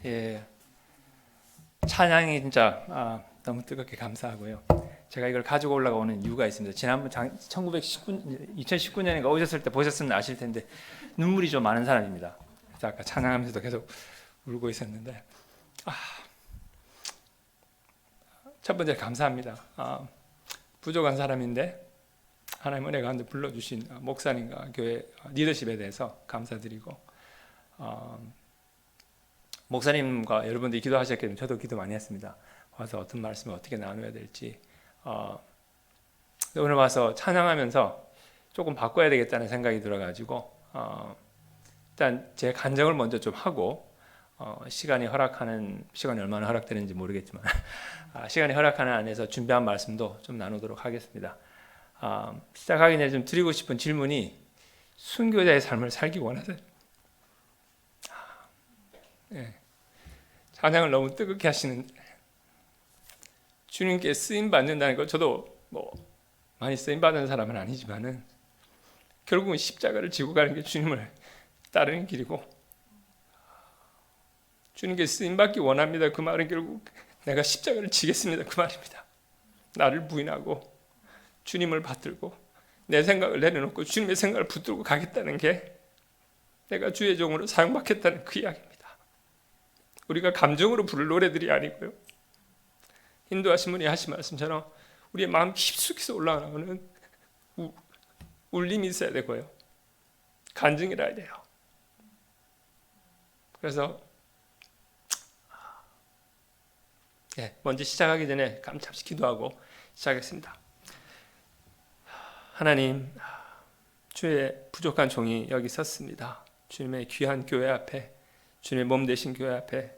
예, 찬양이 진짜 너무 뜨겁게 감사하고요. 제가 이걸 가지고 올라오는 이유가 있습니다. 지난번 2019년인가 오셨을 때 보셨으면 아실 텐데 눈물이 좀 많은 사람입니다. 그래서 아까 찬양하면서도 계속 울고 있었는데 첫 번째 감사합니다. 부족한 사람인데 하나님 은혜 가운데 불러주신 목사님과 교회 리더십에 대해서 감사드리고 목사님과 여러분들이 기도하셨기 때문에 저도 기도 많이 했습니다. 와서 어떤 말씀을 어떻게 나눠야 될지 오늘 와서 찬양하면서 조금 바꿔야 되겠다는 생각이 들어가지고 일단 제 간증을 먼저 좀 하고 시간이 얼마나 허락되는지 모르겠지만 시간이 허락하는 안에서 준비한 말씀도 좀 나누도록 하겠습니다. 시작하기 전에 좀 드리고 싶은 질문이 순교자의 삶을 살기 원하세요? 예. 찬양을 너무 뜨겁게 하시는데 주님께 쓰임 받는다는 거 저도 많이 쓰임 받은 사람은 아니지만은 결국은 십자가를 지고 가는 게 주님을 따르는 길이고 주님께 쓰임 받기 원합니다. 그 말은 결국 내가 십자가를 지겠습니다. 그 말입니다. 나를 부인하고 주님을 받들고 내 생각을 내려놓고 주님의 생각을 붙들고 가겠다는 게 내가 주의 종으로 사용받겠다는 그 이야기입니다. 우리가 감정으로 부를 노래들이 아니고요. 인도하신 분이 하신 말씀처럼 우리의 마음 깊숙이서 올라오는 울림이 있어야 되고요. 간증이라 해야 돼요. 그래서 먼저 시작하기 전에 잠시 기도하고 시작하겠습니다. 하나님, 주의 부족한 종이 여기 섰습니다. 주님의 귀한 교회 앞에, 주님의 몸 되신 교회 앞에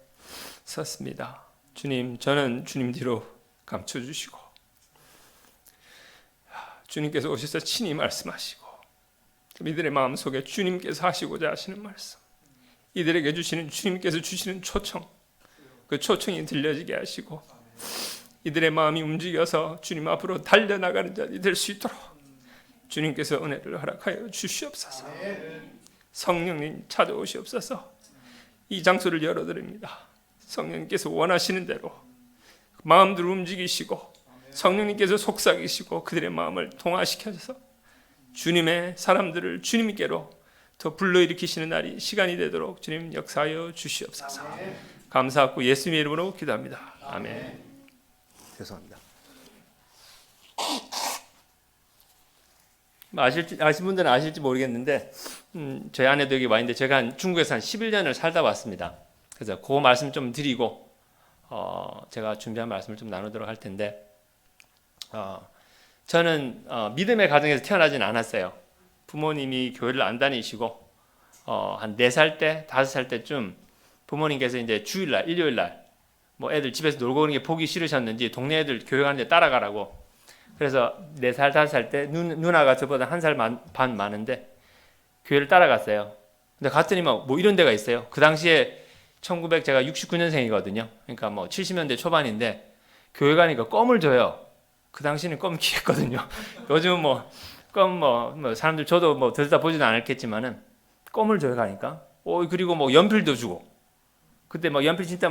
섰습니다. 주님, 저는 주님 뒤로 감춰주시고 주님께서 오셔서 친히 말씀하시고 이들의 마음속에 주님께서 하시고자 하시는 말씀, 이들에게 주시는 주님께서 주시는 초청, 그 초청이 들려지게 하시고 이들의 마음이 움직여서 주님 앞으로 달려나가는 자들이 될 수 있도록 주님께서 은혜를 허락하여 주시옵소서. 성령님 찾아오시옵소서. 이 장소를 열어드립니다. 성령님께서 원하시는 대로 마음들을 움직이시고 성령님께서 속삭이시고 그들의 마음을 동화시켜서 주님의 사람들을 주님께로 더 불러일으키시는 날이 시간이 되도록 주님 역사하여 주시옵소서. 감사하고 예수님의 이름으로 기도합니다. 아멘. 죄송합니다. 아실 분들은 아실지 모르겠는데 저희 아내도 여기 와 있는데 제가 중국에서 한 11년을 살다 왔습니다. 그래서 그 말씀 좀 드리고 제가 준비한 말씀을 좀 나누도록 할 텐데 저는 믿음의 가정에서 태어나진 않았어요. 부모님이 교회를 안 다니시고 한 4살 때, 5살 때쯤 부모님께서 이제 주일날, 일요일날 뭐 애들 집에서 놀고 오는 게 보기 싫으셨는지 동네 애들 교회 가는 데 따라가라고. 그래서 4살, 5살 때 누나가 저보다 1살 반 많은데 교회를 따라갔어요. 근데 갔더니 뭐 이런 데가 있어요. 그 당시에 제가 69년생이거든요. 그러니까 뭐 70년대 초반인데 교회 가니까 껌을 줘요. 그 당시에는 껌 귀했거든요. 요즘은 껌 사람들 저도 들다 보지는 않았겠지만은 껌을 줘요 가니까. 그리고 연필도 주고. 그때 연필 진짜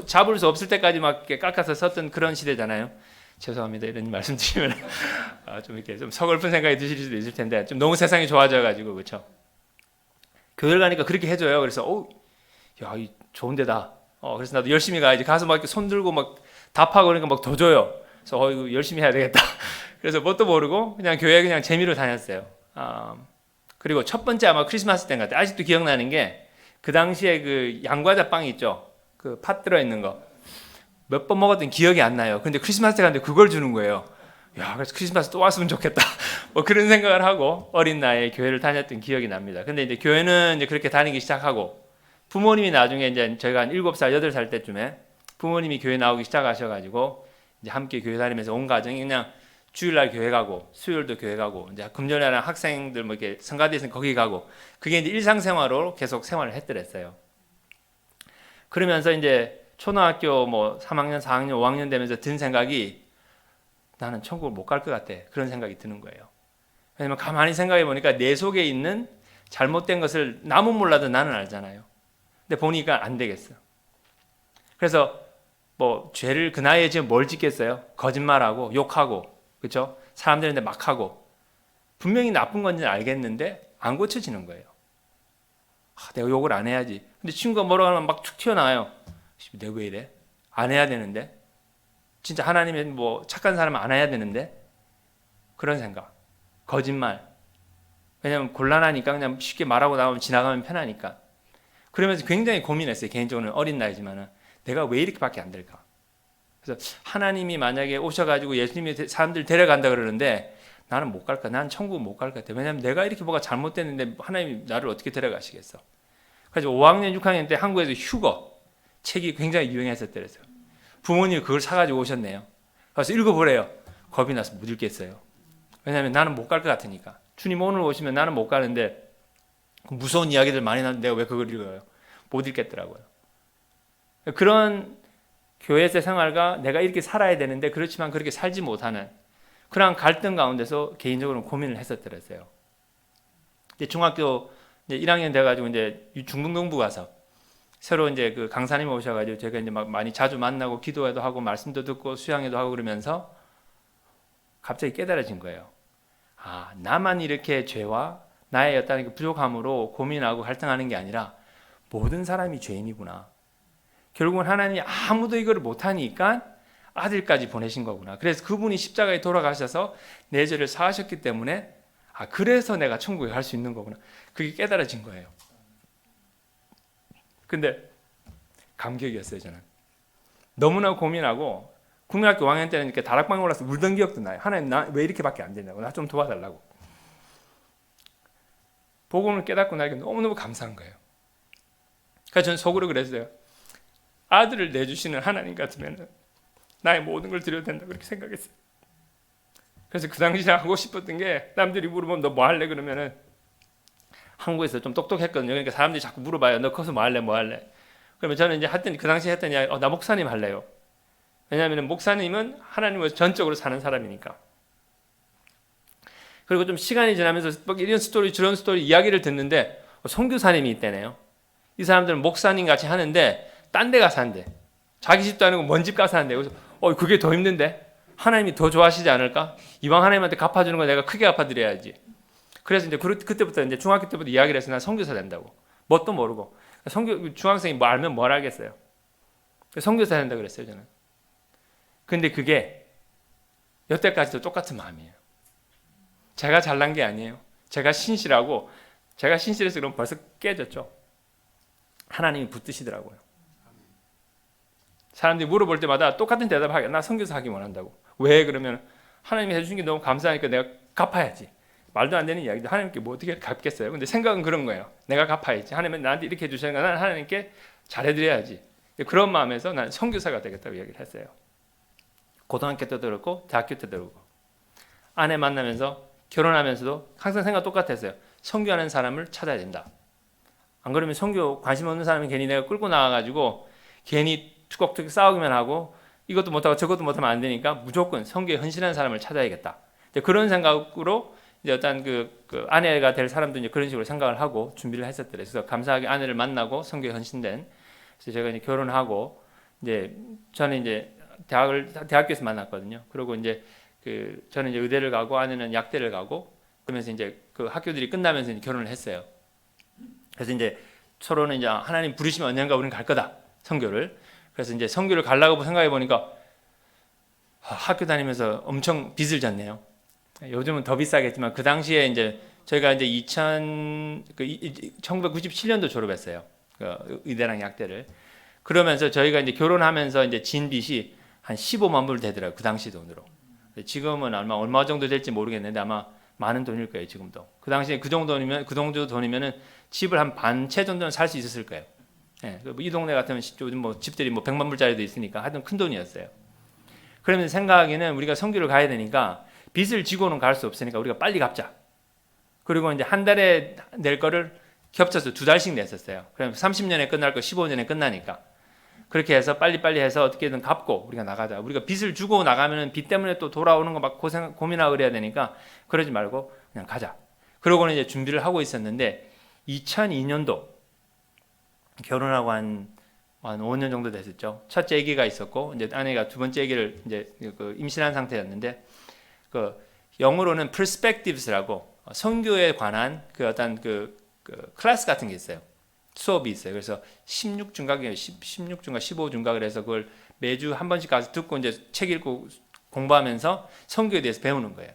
잡을 수 없을 때까지 이렇게 깎아서 썼던 그런 시대잖아요. 죄송합니다. 이런 말씀 드리면 좀 이렇게 좀 서글픈 생각이 드실 수도 있을 텐데 좀 너무 세상이 좋아져가지고 그렇죠. 교회를 가니까 그렇게 해줘요. 그래서 야, 이 좋은 데다. 그래서 나도 열심히 가야지. 가서 이렇게 손 들고 답하고 그러니까 더 줘요. 그래서 이거 열심히 해야 되겠다. 그래서 뭣도 모르고 그냥 교회 그냥 재미로 다녔어요. 그리고 첫 번째 아마 크리스마스 때인 것 같아요. 아직도 기억나는 게 그 당시에 그 양과자 빵 있죠. 그 팥 들어있는 거. 몇 번 먹었던 기억이 안 나요. 근데 크리스마스 때 갔는데 그걸 주는 거예요. 야, 그래서 크리스마스 또 왔으면 좋겠다. 그런 생각을 하고 어린 나이에 교회를 다녔던 기억이 납니다. 근데 이제 교회는 이제 그렇게 다니기 시작하고 부모님이 나중에 이제 저희가 한 7살, 8살 때쯤에 부모님이 교회 나오기 시작하셔가지고 이제 함께 교회 다니면서 온 가정이 그냥 주일날 교회 가고 수요일도 교회 가고 이제 금요일날 학생들 이렇게 성가대 있으면 거기 가고 그게 이제 일상생활로 계속 생활을 했더랬어요. 그러면서 이제 초등학교 3학년, 4학년, 5학년 되면서 든 생각이 나는 천국을 못 갈 것 같아. 그런 생각이 드는 거예요. 왜냐면 가만히 생각해 보니까 내 속에 있는 잘못된 것을 남은 몰라도 나는 알잖아요. 근데 보니까 안 되겠어. 그래서 뭐 죄를 그 나이에 지금 뭘 짓겠어요? 거짓말하고 욕하고, 그렇죠? 사람들한테 막 하고, 분명히 나쁜 건지 알겠는데 안 고쳐지는 거예요. 내가 욕을 안 해야지. 근데 친구가 뭐라고 하면 막 툭 튀어나와요. 내가 왜 이래? 안 해야 되는데. 진짜 하나님의 뭐 착한 사람은 안 해야 되는데. 그런 생각. 거짓말. 왜냐면 곤란하니까 그냥 쉽게 말하고 나오면 지나가면 편하니까. 그러면서 굉장히 고민했어요. 개인적으로는 어린 나이지만은 내가 왜 이렇게밖에 안 될까? 그래서 하나님이 만약에 오셔가지고 예수님이 사람들 데려간다 그러는데 나는 못 갈까? 난 천국 못 갈 것 같아. 왜냐면 내가 이렇게 뭐가 잘못됐는데 하나님이 나를 어떻게 데려가시겠어? 그래서 5학년, 6학년 때 한국에서 휴거 책이 굉장히 유행했었더랬어요. 부모님이 그걸 사가지고 오셨네요. 그래서 읽어보래요. 겁이 나서 못 읽겠어요. 왜냐하면 나는 못 갈 것 같으니까. 주님 오늘 오시면 나는 못 가는데 무서운 이야기들 많이 나는데 내가 왜 그걸 읽어요? 못 읽겠더라고요. 그런 교회에서 생활과 내가 이렇게 살아야 되는데 그렇지만 그렇게 살지 못하는 그런 갈등 가운데서 개인적으로 고민을 했었더랬어요. 이제 중학교 이제 1학년 돼가지고 이제 중등동부 가서 새로 이제 그 강사님 오셔가지고 제가 이제 막 많이 자주 만나고 기도회도 하고 말씀도 듣고 수양회도 하고 그러면서 갑자기 깨달아진 거예요. 아, 나만 이렇게 죄와 나의 어떤 부족함으로 고민하고 갈등하는 게 아니라 모든 사람이 죄인이구나. 결국은 하나님이 아무도 이걸 못하니까 아들까지 보내신 거구나. 그래서 그분이 십자가에 돌아가셔서 내 죄를 사하셨기 때문에 아, 그래서 내가 천국에 갈 수 있는 거구나. 그게 깨달아진 거예요. 근데 감격이었어요, 저는. 너무나 고민하고 국민학교 5학년 때는 이렇게 다락방에 올라서 울던 기억도 나요. 하나님 나 왜 이렇게밖에 안 되냐고. 나 좀 도와달라고. 복음을 깨닫고 나니까 너무너무 감사한 거예요. 그래서 저는 속으로 그랬어요. 아들을 내주시는 하나님 같으면 나의 모든 걸 드려도 된다 그렇게 생각했어요. 그래서 그 당시에 하고 싶었던 게 남들이 물어보면 너 뭐 할래? 그러면은 한국에서 좀 똑똑했거든요. 그러니까 사람들이 자꾸 물어봐요. 너 커서 뭐 할래? 뭐 할래? 그러면 저는 이제 했더니 그 당시에 했던 이야기 나 목사님 할래요. 왜냐하면 목사님은 하나님을 전적으로 사는 사람이니까. 그리고 좀 시간이 지나면서 이런 스토리 저런 스토리 이야기를 듣는데 선교사님이 있대네요. 이 사람들은 목사님 같이 하는데 딴 데 가서 한대. 자기 집도 아니고 먼 집 가서 한대. 그래서 그게 더 힘든데 하나님이 더 좋아하시지 않을까? 이왕 하나님한테 갚아주는 거 내가 크게 갚아드려야지. 그래서 이제 그때부터 이제 중학교 때부터 이야기를 해서 난 선교사 된다고. 뭣도 모르고 중학생이 뭐 알면 뭘 알겠어요. 선교사 된다 그랬어요 저는. 근데 그게 여태까지도 똑같은 마음이에요. 제가 잘난 게 아니에요. 제가 신실하고 제가 신실해서 그럼 벌써 깨졌죠. 하나님이 붙드시더라고요. 사람들이 물어볼 때마다 똑같은 대답을 하게. 나 선교사 하기 원한다고. 왜? 그러면 하나님이 해주신 게 너무 감사하니까 내가 갚아야지. 말도 안 되는 이야기도 하나님께 뭐 어떻게 갚겠어요. 근데 생각은 그런 거예요. 내가 갚아야지. 하나님은 나한테 이렇게 해주시니까 나는 하나님께 잘해드려야지. 그런 마음에서 난 선교사가 되겠다고 이야기를 했어요. 고등학교 때도 그렇고 대학교 때도 그렇고 아내 만나면서 결혼하면서도 항상 생각 똑같았어요. 선교하는 사람을 찾아야 된다. 안 그러면 선교 관심 없는 사람은 괜히 내가 끌고 나와가지고 괜히 투걱투걱 싸우기만 하고 이것도 못하고 저것도 못하면 안 되니까 무조건 선교에 헌신하는 사람을 찾아야겠다. 그런 생각으로 이제 어떤 그 아내가 될 사람도 이제 그런 식으로 생각을 하고 준비를 했었더래요. 그래서 감사하게 아내를 만나고 선교에 헌신된. 그래서 제가 이제 결혼하고 이제 저는 이제 대학교에서 만났거든요. 그리고 이제 저는 이제 의대를 가고 아내는 약대를 가고 그러면서 이제 그 학교들이 끝나면서 이제 결혼을 했어요. 그래서 이제 서로는 이제 하나님 부르시면 언젠가 우리는 갈 거다 선교를. 그래서 이제 선교를 가려고 생각해 보니까 학교 다니면서 엄청 빚을 졌네요. 요즘은 더 비싸겠지만 그 당시에 이제 저희가 이제 1997년도 졸업했어요. 그 의대랑 약대를. 그러면서 저희가 이제 결혼하면서 이제 진 빚이 한 15만 불 되더라고요. 그 당시 돈으로. 지금은 얼마 정도 될지 모르겠는데 아마 많은 돈일 거예요. 지금도. 그 당시에 그 정도 돈이면은 집을 한 반 채 정도는 살 수 있었을 거예요. 예, 이 동네 같으면 요즘 뭐 집들이 뭐 100만 불짜리도 있으니까 하여튼 큰 돈이었어요. 그러면 생각하기는 우리가 선교를 가야 되니까 빚을 지고는 갈 수 없으니까 우리가 빨리 갚자. 그리고 이제 한 달에 낼 거를 겹쳐서 2달씩 냈었어요. 그럼 30년에 끝날 거 15년에 끝나니까. 그렇게 해서 빨리빨리 해서 어떻게든 갚고 우리가 나가자. 우리가 빚을 주고 나가면 빚 때문에 또 돌아오는 거 막 고민하고 그래야 되니까 그러지 말고 그냥 가자. 그러고는 이제 준비를 하고 있었는데 2002년도 결혼하고 한 한 5년 정도 됐었죠. 첫째 아기가 있었고 이제 아내가 두 번째 아기를 이제 그 임신한 상태였는데 그 영어로는 perspectives라고 선교에 관한 그 어떤 그 클래스 같은 게 있어요. 수업이 있어요. 그래서 16중각인가 15중각 그래서 그걸 매주 한 번씩 가서 듣고 이제 책 읽고 공부하면서 선교에 대해서 배우는 거예요.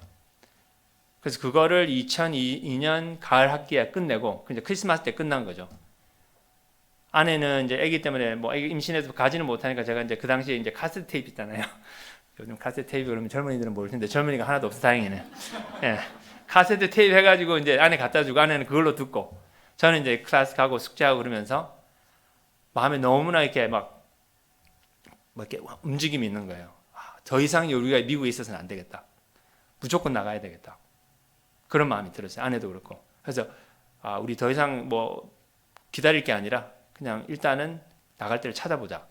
그래서 그거를 2002년 가을 학기에 끝내고 이제 크리스마스 때 끝난 거죠. 아내는 이제 아기 때문에 뭐 아기 임신해서 가지는 못하니까 제가 이제 그 당시에 이제 카세트 테이프 있잖아요. 요즘 카세트 테이프 그러면 젊은이들은 모를 텐데 젊은이가 하나도 없어 다행이네. 예. 카세트 테이프 해가지고 이제 아내 갖다 주고 아내는 그걸로 듣고 저는 이제 클래스 가고 숙제하고 그러면서 마음에 너무나 이렇게 막 이렇게 움직임이 있는 거예요. 더 이상 우리가 미국에 있어서는 안 되겠다. 무조건 나가야 되겠다. 그런 마음이 들었어요. 아내도 그렇고. 그래서 우리 더 이상 뭐 기다릴 게 아니라 그냥 일단은 나갈 때를 찾아보자.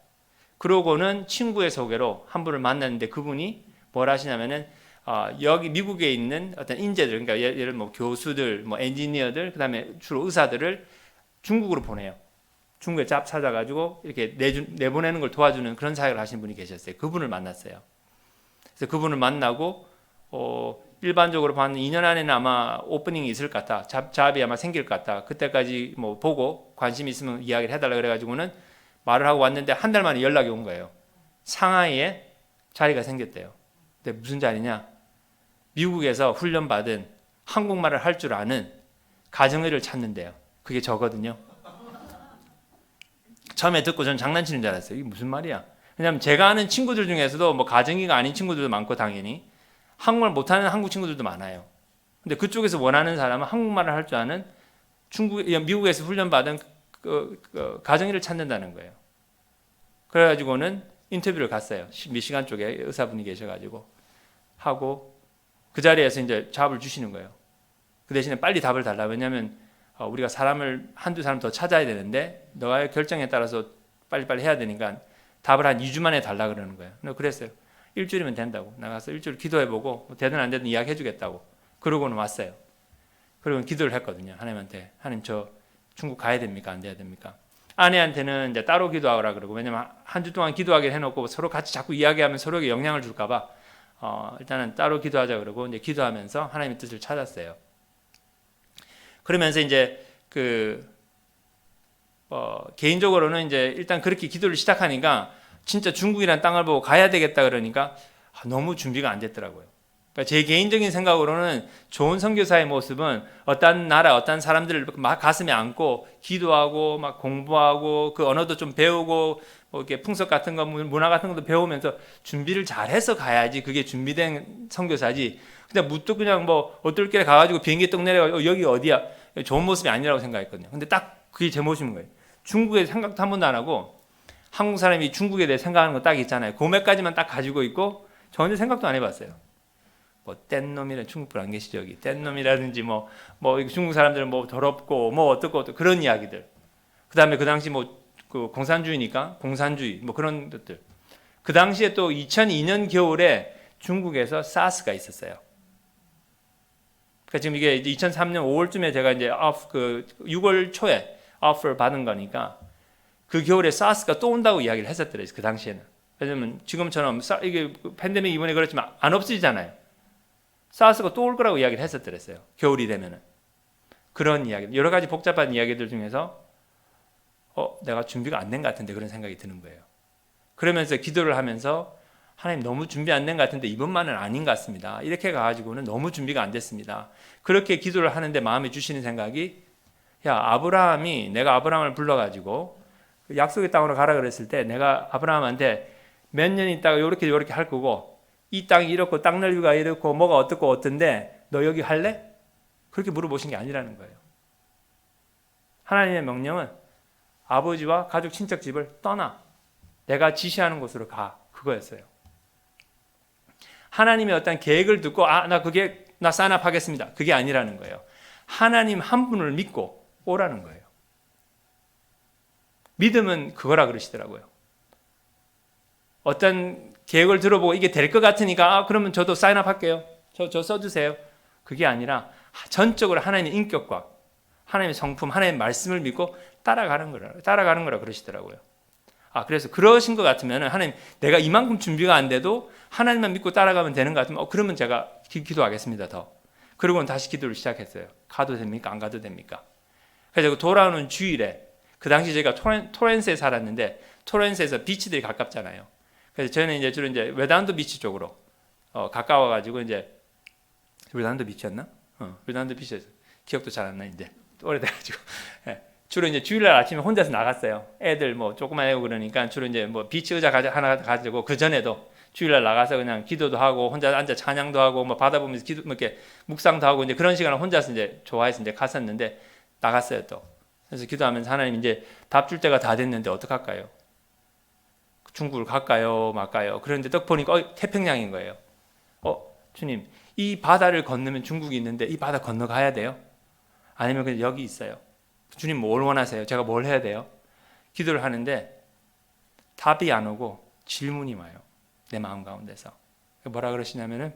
그러고는 친구의 소개로 한 분을 만났는데 그분이 뭘 하시냐면은 여기 미국에 있는 어떤 인재들, 그러니까 예를 뭐 교수들, 뭐 엔지니어들, 그다음에 주로 의사들을 중국으로 보내요. 중국에 짭 찾아가지고 이렇게 내보내는 걸 도와주는 그런 사역을 하시는 분이 계셨어요. 그분을 만났어요. 그래서 그분을 만나고 일반적으로 한 2년 안에는 아마 오프닝이 있을 것 같다. 잡이 아마 생길 것 같다. 그때까지 뭐 보고 관심 있으면 이야기를 해달라 그래가지고는 말을 하고 왔는데 한 달 만에 연락이 온 거예요. 상하이에 자리가 생겼대요. 근데 무슨 자리냐? 미국에서 훈련받은 한국말을 할 줄 아는 가정의를 찾는데요. 그게 저거든요. 처음에 듣고 저는 장난치는 줄 알았어요. 이게 무슨 말이야? 왜냐하면 제가 아는 친구들 중에서도 뭐 가정의가 아닌 친구들도 많고 당연히 한국말 못하는 한국 친구들도 많아요. 근데 그쪽에서 원하는 사람은 한국말을 할 줄 아는 미국에서 훈련받은 가정의를 찾는다는 거예요. 그래가지고는 인터뷰를 갔어요. 미시간 쪽에 의사분이 계셔가지고 하고 그 자리에서 이제 답을 주시는 거예요. 그 대신에 빨리 답을 달라. 왜냐하면 우리가 사람을 한두 사람 더 찾아야 되는데 너의 결정에 따라서 빨리빨리 해야 되니까 답을 한 2주 만에 달라 그러는 거예요. 그랬어요. 일주일이면 된다고. 나가서 일주일 기도해보고 되든 안 되든 이야기해주겠다고. 그러고는 왔어요. 그리고 기도를 했거든요. 하나님한테. 하나님 저 중국 가야 됩니까? 안 돼야 됩니까? 아내한테는 이제 따로 기도하라 그러고 왜냐면 한 주 동안 기도하게 해놓고 서로 같이 자꾸 이야기하면 서로에게 영향을 줄까봐 일단은 따로 기도하자 그러고 이제 기도하면서 하나님의 뜻을 찾았어요. 그러면서 이제 개인적으로는 이제 일단 그렇게 기도를 시작하니까 진짜 중국이란 땅을 보고 가야 되겠다 그러니까 너무 준비가 안 됐더라고요. 그러니까 제 개인적인 생각으로는 좋은 선교사의 모습은 어떤 나라, 어떤 사람들을 막 가슴에 안고 기도하고 막 공부하고 그 언어도 좀 배우고 뭐 이렇게 풍속 같은 거, 문화 같은 것도 배우면서 준비를 잘해서 가야지 그게 준비된 선교사지. 그냥 무뚝 그냥 뭐 어떨 길에 가가지고 비행기 뚝 내려가지고 여기 어디야? 좋은 모습이 아니라고 생각했거든요. 근데 딱 그게 제 모습인 거예요. 중국에 생각도 한 번도 안 하고 한국 사람이 중국에 대해 생각하는 거 딱 있잖아요. 고맥까지만 딱 가지고 있고 전혀 생각도 안 해봤어요. 뭐 뗀놈이라는 중국분 안 계시죠 여기 뗀놈이라든지 뭐 중국 사람들은 뭐 더럽고 뭐 어떻고 그런 이야기들. 그다음에 그 당시 뭐 그 공산주의니까 공산주의 뭐 그런 것들. 그 당시에 또 2002년 겨울에 중국에서 사스가 있었어요. 그러니까 지금 이게 2003년 5월쯤에 제가 이제 6월 초에 오퍼를 받은 거니까 그 겨울에 사스가 또 온다고 이야기를 했었더래요. 그 당시에는. 왜냐면 지금처럼 이게 팬데믹 이번에 그렇지만 안 없어지잖아요. 사스가 또 올 거라고 이야기를 했었더랬어요. 겨울이 되면은. 그런 이야기, 여러 가지 복잡한 이야기들 중에서 내가 준비가 안 된 것 같은데 그런 생각이 드는 거예요. 그러면서 기도를 하면서 하나님 너무 준비 안 된 것 같은데 이번만은 아닌 것 같습니다. 이렇게 가가지고는 너무 준비가 안 됐습니다. 그렇게 기도를 하는데 마음에 주시는 생각이 내가 아브라함을 불러가지고 약속의 땅으로 가라 그랬을 때 내가 아브라함한테 몇 년 있다가 요렇게 할 거고 이 땅이 이렇고 땅 넓이가 이렇고 뭐가 어떻고 어떤데 너 여기 할래? 그렇게 물어보신 게 아니라는 거예요. 하나님의 명령은 아버지와 가족 친척 집을 떠나 내가 지시하는 곳으로 가 그거였어요. 하나님의 어떤 계획을 듣고 나 사인업하겠습니다. 그게 아니라는 거예요. 하나님 한 분을 믿고 오라는 거예요. 믿음은 그거라 그러시더라고요. 어떤 계획을 들어보고 이게 될 것 같으니까 그러면 저도 사인업할게요. 저 써주세요. 그게 아니라 전적으로 하나님의 인격과 하나님의 성품, 하나님의 말씀을 믿고 따라가는 거라 그러시더라고요. 그래서 그러신 것 같으면 하나님 내가 이만큼 준비가 안 돼도 하나님만 믿고 따라가면 되는 것 같으면 그러면 제가 기도하겠습니다 더. 그러고는 다시 기도를 시작했어요. 가도 됩니까? 안 가도 됩니까? 그래서 돌아오는 주일에 그 당시 제가 토렌스에 살았는데 토렌스에서 비치들이 가깝잖아요. 그래서 저는 이제 주로 이제 웨단도 비치 쪽으로 가까워가지고 이제 웨단도 비치였나? 웨단도 비치에서 기억도 잘 안 나는데 오래돼가지고 예. 주로 이제 주일날 아침에 혼자서 나갔어요. 애들 뭐 조그만 애고 그러니까 주로 이제 뭐 비치 의자 하나 가지고 그 전에도 주일날 나가서 그냥 기도도 하고 혼자 앉아 찬양도 하고 뭐 바다 보면서 기도 뭐 이렇게 묵상도 하고 이제 그런 시간을 혼자서 이제 좋아해서 이제 갔었는데 나갔어요 또. 그래서 기도하면서 하나님 이제 답 줄 때가 다 됐는데 어떡할까요? 중국을 갈까요, 말까요? 그런데 딱 보니까 태평양인 거예요. 주님, 이 바다를 건너면 중국이 있는데 이 바다 건너가야 돼요? 아니면 그냥 여기 있어요? 주님 뭘 원하세요? 제가 뭘 해야 돼요? 기도를 하는데 답이 안 오고 질문이 와요. 내 마음 가운데서. 뭐라 그러시냐면은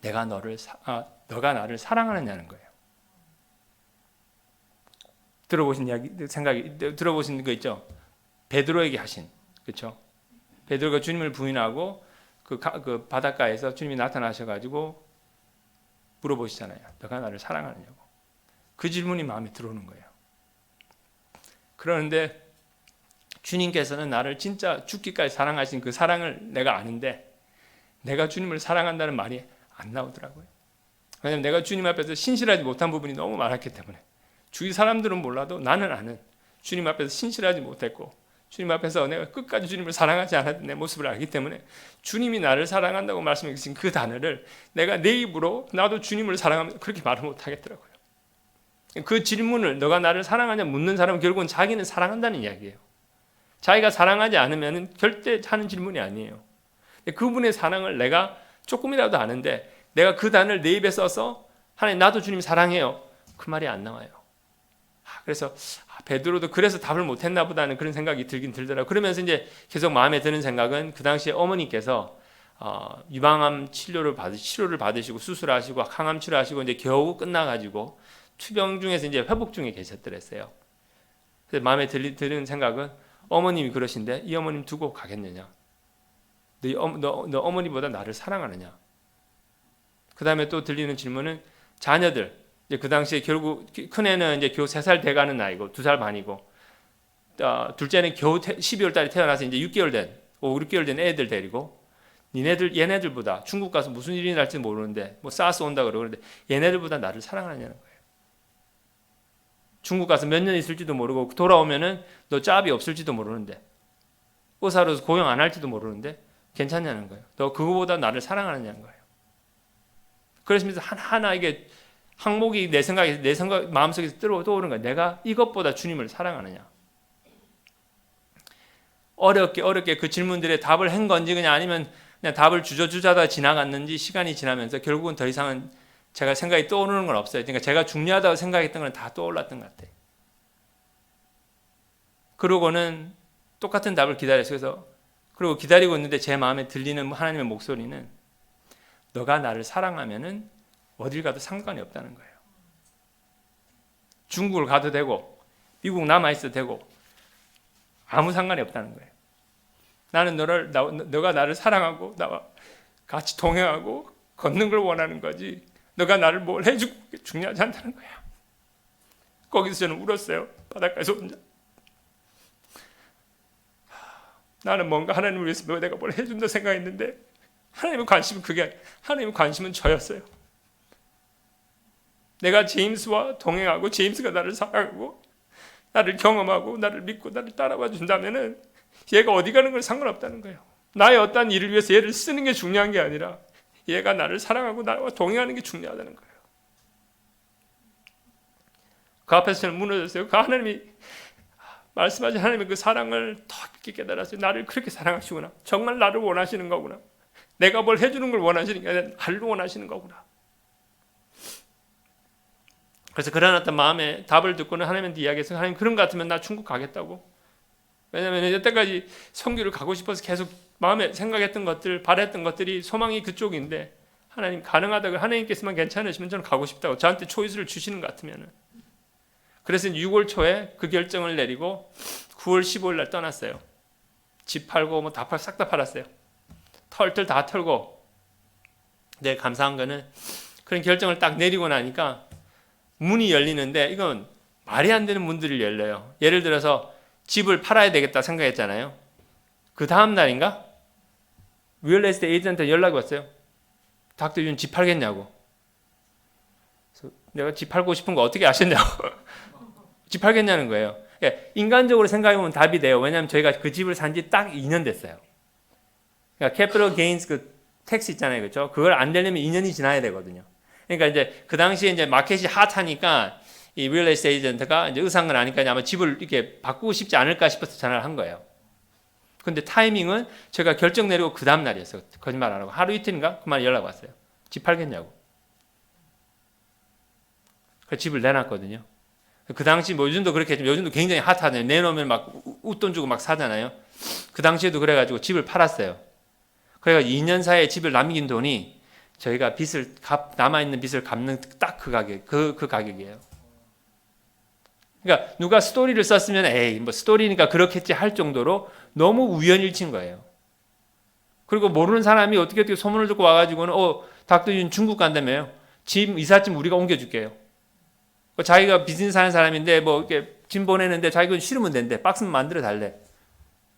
너가 나를 사랑하느냐는 거예요. 들어보신 이야기, 들어보신 거 있죠? 베드로에게 하신, 그렇죠? 베드로가 주님을 부인하고 그 바닷가에서 주님이 나타나셔가지고 물어보시잖아요. 너가 나를 사랑하느냐고. 그 질문이 마음에 들어오는 거예요. 그러는데 주님께서는 나를 진짜 죽기까지 사랑하신 그 사랑을 내가 아는데 내가 주님을 사랑한다는 말이 안 나오더라고요. 왜냐하면 내가 주님 앞에서 신실하지 못한 부분이 너무 많았기 때문에 주위 사람들은 몰라도 나는 아는 주님 앞에서 신실하지 못했고 주님 앞에서 내가 끝까지 주님을 사랑하지 않았던 내 모습을 알기 때문에 주님이 나를 사랑한다고 말씀해 주신 그 단어를 내가 내 입으로 나도 주님을 사랑하면 그렇게 말을 못하겠더라고요. 그 질문을 너가 나를 사랑하냐 묻는 사람은 결국은 자기는 사랑한다는 이야기예요. 자기가 사랑하지 않으면 절대 하는 질문이 아니에요. 그분의 사랑을 내가 조금이라도 아는데 내가 그 단어를 내 입에 써서 하나님 나도 주님 사랑해요. 그 말이 안 나와요. 그래서 베드로도 그래서 답을 못했나 보다는 그런 생각이 들긴 들더라고요. 그러면서 이제 계속 마음에 드는 생각은 그 당시에 어머니께서 유방암 치료를 받으시고 수술하시고 항암 치료하시고 이제 겨우 끝나가지고 투병 중에서 이제 회복 중에 계셨더랬어요. 그래서 마음에 드는 생각은 어머님이 그러신데 이 어머님 두고 가겠느냐? 너 어머니보다 나를 사랑하느냐? 그 다음에 또 들리는 질문은 자녀들. 이제 그 당시에 결국 큰애는 이제 겨우 3살 돼가는 나이고 2살 반이고 둘째는 겨우 12월 달에 태어나서 이제 6개월 된 애들 데리고 얘네들보다 중국 가서 무슨 일이 날지 모르는데 뭐 사스 온다 그러는데 얘네들보다 나를 사랑하느냐는 거예요. 중국 가서 몇 년 있을지도 모르고 돌아오면은 너 짭이 없을지도 모르는데 의사로서 고용 안 할지도 모르는데 괜찮냐는 거예요. 너 그거보다 나를 사랑하느냐는 거예요. 그러시면서 하나하나 이게 항목이 내 생각 마음속에서 떠오르는 거예요. 내가 이것보다 주님을 사랑하느냐. 어렵게 그 질문들에 답을 한 건지 아니면 그냥 답을 주저주저하다 지나갔는지 시간이 지나면서 결국은 더 이상은 제가 생각이 떠오르는 건 없어요. 그러니까 제가 중요하다고 생각했던 건 다 떠올랐던 것 같아요. 그러고는 똑같은 답을 기다렸어요. 그리고 기다리고 있는데 제 마음에 들리는 하나님의 목소리는 너가 나를 사랑하면은 어딜 가도 상관이 없다는 거예요. 중국을 가도 되고 미국 남아있어도 되고 아무 상관이 없다는 거예요. 나는 너가 나를 사랑하고 나와 같이 동행하고 걷는 걸 원하는 거지 너가 나를 뭘 해주고 중요하지 않다는 거야. 거기서 저는 울었어요. 바닷가에서 혼자. 나는 뭔가 하나님을 위해서 내가 뭘 해준다 생각했는데 하나님의 관심은 하나님의 관심은 저였어요. 내가 제임스와 동행하고 제임스가 나를 사랑하고 나를 경험하고 나를 믿고 나를 따라와 준다면은 얘가 어디 가는 건 상관없다는 거예요. 나의 어떤 일을 위해서 얘를 쓰는 게 중요한 게 아니라 얘가 나를 사랑하고 나와 동행하는 게 중요하다는 거예요. 그 앞에서 저는 무너졌어요. 그 하나님이 말씀하신 하나님의 그 사랑을 더 깊게 깨달았어요. 나를 그렇게 사랑하시구나. 정말 나를 원하시는 거구나. 내가 뭘 해주는 걸 원하시는 게 아니라 나를 원하시는 거구나. 그래서 그런 어떤 마음에 답을 듣고는 하나님한테 이야기해서 하나님 그런 것 같으면 나 중국 가겠다고. 왜냐하면 여태까지 선교를 가고 싶어서 계속 마음에 생각했던 것들, 바랬던 것들이 소망이 그쪽인데 하나님 가능하다고 하나님께서만 괜찮으시면 저는 가고 싶다고 저한테 초이스를 주시는 것 같으면은 그래서 6월 초에 그 결정을 내리고 9월 15일 날 떠났어요. 집 팔고 뭐 다 싹 다 팔았어요. 털들 다 털고. 근데 감사한 거는 그런 결정을 딱 내리고 나니까 문이 열리는데 이건 말이 안 되는 문들이 열려요. 예를 들어서 집을 팔아야 되겠다 생각했잖아요. 그 다음 날인가? 리얼 에스테이트 에이전트한테 연락이 왔어요. 닥터 윤 집 팔겠냐고. 그래서 내가 집 팔고 싶은 거 어떻게 아셨냐고. 집 팔겠냐는 거예요. 그러니까 인간적으로 생각해보면 답이 돼요. 왜냐하면 저희가 그 집을 산 지 딱 2년 됐어요. 그러니까 캐피털 게인스 그 텍스 있잖아요. 그렇죠? 그걸 안 되려면 2년이 지나야 되거든요. 그러니까 이제 그 당시에 이제 마켓이 핫하니까 이 리얼 에스테이트 에이전트가 이제 의상을 아니까 아마 집을 이렇게 바꾸고 싶지 않을까 싶어서 전화를 한 거예요. 근데 타이밍은 제가 결정 내리고 그 다음 날이었어요. 거짓말 안 하고. 하루 이틀인가? 그만 연락 왔어요. 집 팔겠냐고. 그래서 집을 내놨거든요. 그 당시 뭐 요즘도 그렇게 했지만 요즘도 굉장히 핫하잖아요. 내놓으면 막 웃돈 주고 막 사잖아요. 그 당시에도 그래가지고 집을 팔았어요. 그래가지고 2년 사이에 집을 남긴 돈이 저희가 남아있는 빚을 갚는 딱 그 가격, 그 가격이에요. 그러니까 누가 스토리를 썼으면 에이 뭐 스토리니까 그렇겠지 할 정도로 너무 우연일치인 거예요. 그리고 모르는 사람이 어떻게 소문을 듣고 와가지고는 닥터 윤 중국 간다며요. 집 이삿짐 우리가 옮겨줄게요. 자기가 비즈니스 하는 사람인데 뭐 이렇게 짐 보내는데 자기가 싫으면 된대. 박스만 만들어 달래.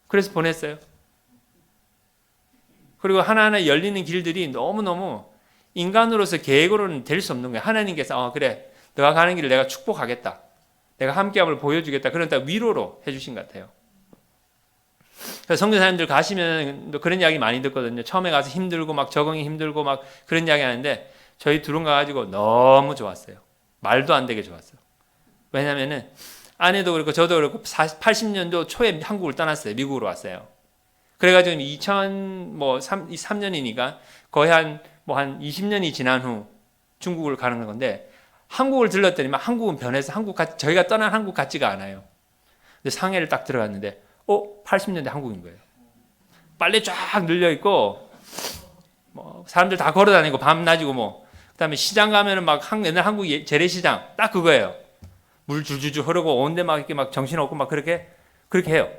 그래서 보냈어요. 그리고 하나하나 열리는 길들이 너무너무 인간으로서 계획으로는 될 수 없는 거예요. 하나님께서 그래 너가 가는 길을 내가 축복하겠다. 내가 함께함을 보여주겠다. 그러니까 위로로 해주신 것 같아요. 그래서 선교사님들 가시면 그런 이야기 많이 듣거든요. 처음에 가서 힘들고 막 적응이 힘들고 막 그런 이야기 하는데 저희 둘은 가가지고 너무 좋았어요. 말도 안 되게 좋았어요. 왜냐면은 아내도 그렇고 저도 그렇고 80년도 초에 한국을 떠났어요. 미국으로 왔어요. 그래가지고 2003년이니까 거의 한 20년이 지난 후 중국을 가는 건데 한국을 들렀더니 막 한국은 변해서 저희가 떠난 한국 같지가 않아요. 근데 상해를 딱 들어갔는데 80년대 한국인 거예요. 빨래 쫙 늘려 있고 뭐 사람들 다 걸어 다니고 밤낮이고 뭐 그다음에 시장 가면은 막 옛날 한국 재래시장 딱 그거예요. 물 줄줄줄 흐르고 온데 막 이렇게 막 정신없고 막 그렇게 해요.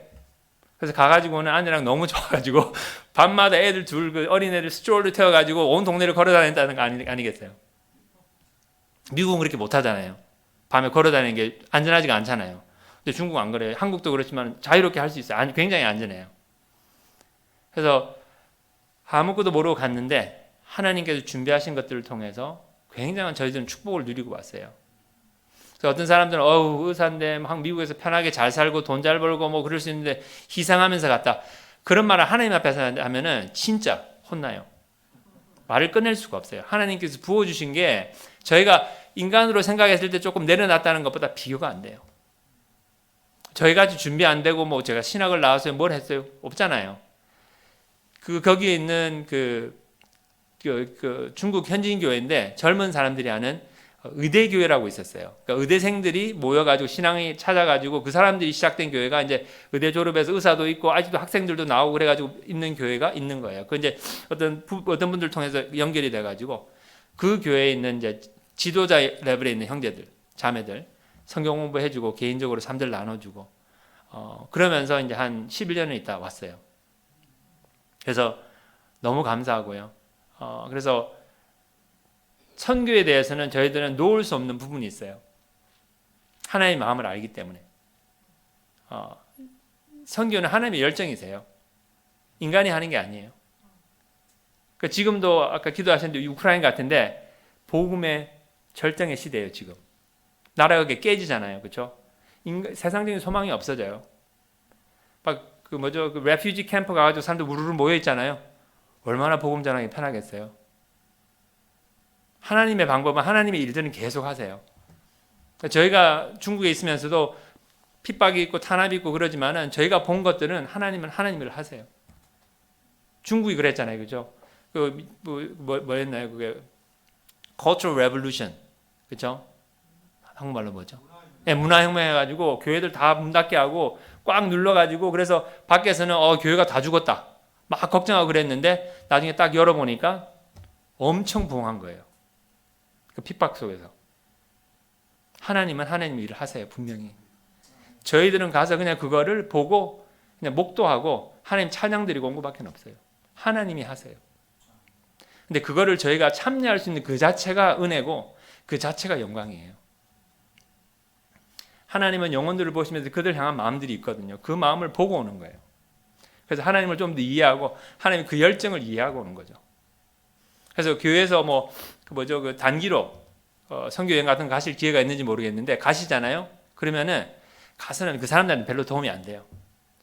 그래서 가가지고는 아내랑 너무 좋아가지고 밤마다 애들 어린애들 스트롤러 태워가지고 온 동네를 걸어 다닌다는 거 아니겠어요? 미국은 그렇게 못하잖아요. 밤에 걸어 다니는 게 안전하지가 않잖아요. 근데 중국은 안 그래요. 한국도 그렇지만 자유롭게 할 수 있어요. 굉장히 안전해요. 그래서 아무것도 모르고 갔는데 하나님께서 준비하신 것들을 통해서 굉장한 저희들은 축복을 누리고 왔어요. 그래서 어떤 사람들은 의사인데 막 미국에서 편하게 잘 살고 돈 잘 벌고 뭐 그럴 수 있는데 희생하면서 갔다. 그런 말을 하나님 앞에서 하면은 진짜 혼나요. 말을 꺼낼 수가 없어요. 하나님께서 부어주신 게 저희가 인간으로 생각했을 때 조금 내려놨다는 것보다 비교가 안 돼요. 저희같이 준비 안 되고 뭐 제가 신학을 나와서 뭘 했어요? 없잖아요. 거기에 있는 그 중국 현지인 교회인데 젊은 사람들이 하는 의대교회라고 있었어요. 그러니까 의대생들이 모여가지고 신앙이 찾아가지고 그 사람들이 시작된 교회가 이제 의대 졸업해서 의사도 있고 아직도 학생들도 나오고 그래가지고 있는 교회가 있는 거예요. 그 이제 어떤 분들 통해서 연결이 돼가지고 그 교회에 있는 이제 지도자 레벨에 있는 형제들, 자매들 성경 공부해주고 개인적으로 삶들 나눠주고 그러면서 이제 한 11년을 있다 왔어요. 그래서 너무 감사하고요. 그래서 선교에 대해서는 저희들은 놓을 수 없는 부분이 있어요. 하나님의 마음을 알기 때문에. 선교는 하나님의 열정이세요. 인간이 하는 게 아니에요. 그러니까 지금도 아까 기도하셨는데 우크라이나 같은데 복음의 절정의 시대예요. 지금 나라가 깨지잖아요, 그렇죠? 세상적인 소망이 없어져요. 막 그 레퓨지 캠프 가가지고 사람들 우르르 모여 있잖아요. 얼마나 복음 전하기 편하겠어요. 하나님의 방법은 하나님의 일들은 계속 하세요. 저희가 중국에 있으면서도 핍박이 있고 탄압이 있고 그러지만은 저희가 본 것들은 하나님은 하나님을 하세요. 중국이 그랬잖아요, 그죠? 뭐였나요? 그게 Cultural Revolution, 그죠? 한국말로 뭐죠? 네, 문화혁명 해가지고 교회들 다 문 닫게 하고 꽉 눌러가지고 그래서 밖에서는 교회가 다 죽었다 막 걱정하고 그랬는데 나중에 딱 열어보니까 엄청 부흥한 거예요. 그 핍박 속에서. 하나님은 하나님 일을 하세요. 분명히. 저희들은 가서 그냥 그거를 보고 그냥 목도하고 하나님 찬양 드리고 온 것밖에 없어요. 하나님이 하세요. 근데 그거를 저희가 참여할 수 있는 그 자체가 은혜고 그 자체가 영광이에요. 하나님은 영혼들을 보시면서 그들 향한 마음들이 있거든요. 그 마음을 보고 오는 거예요. 그래서 하나님을 좀 더 이해하고 하나님 그 열정을 이해하고 오는 거죠. 그래서 교회에서 그 단기로 선교 여행 같은 거 가실 기회가 있는지 모르겠는데 가시잖아요. 그러면은 가서는 그 사람들한테 별로 도움이 안 돼요.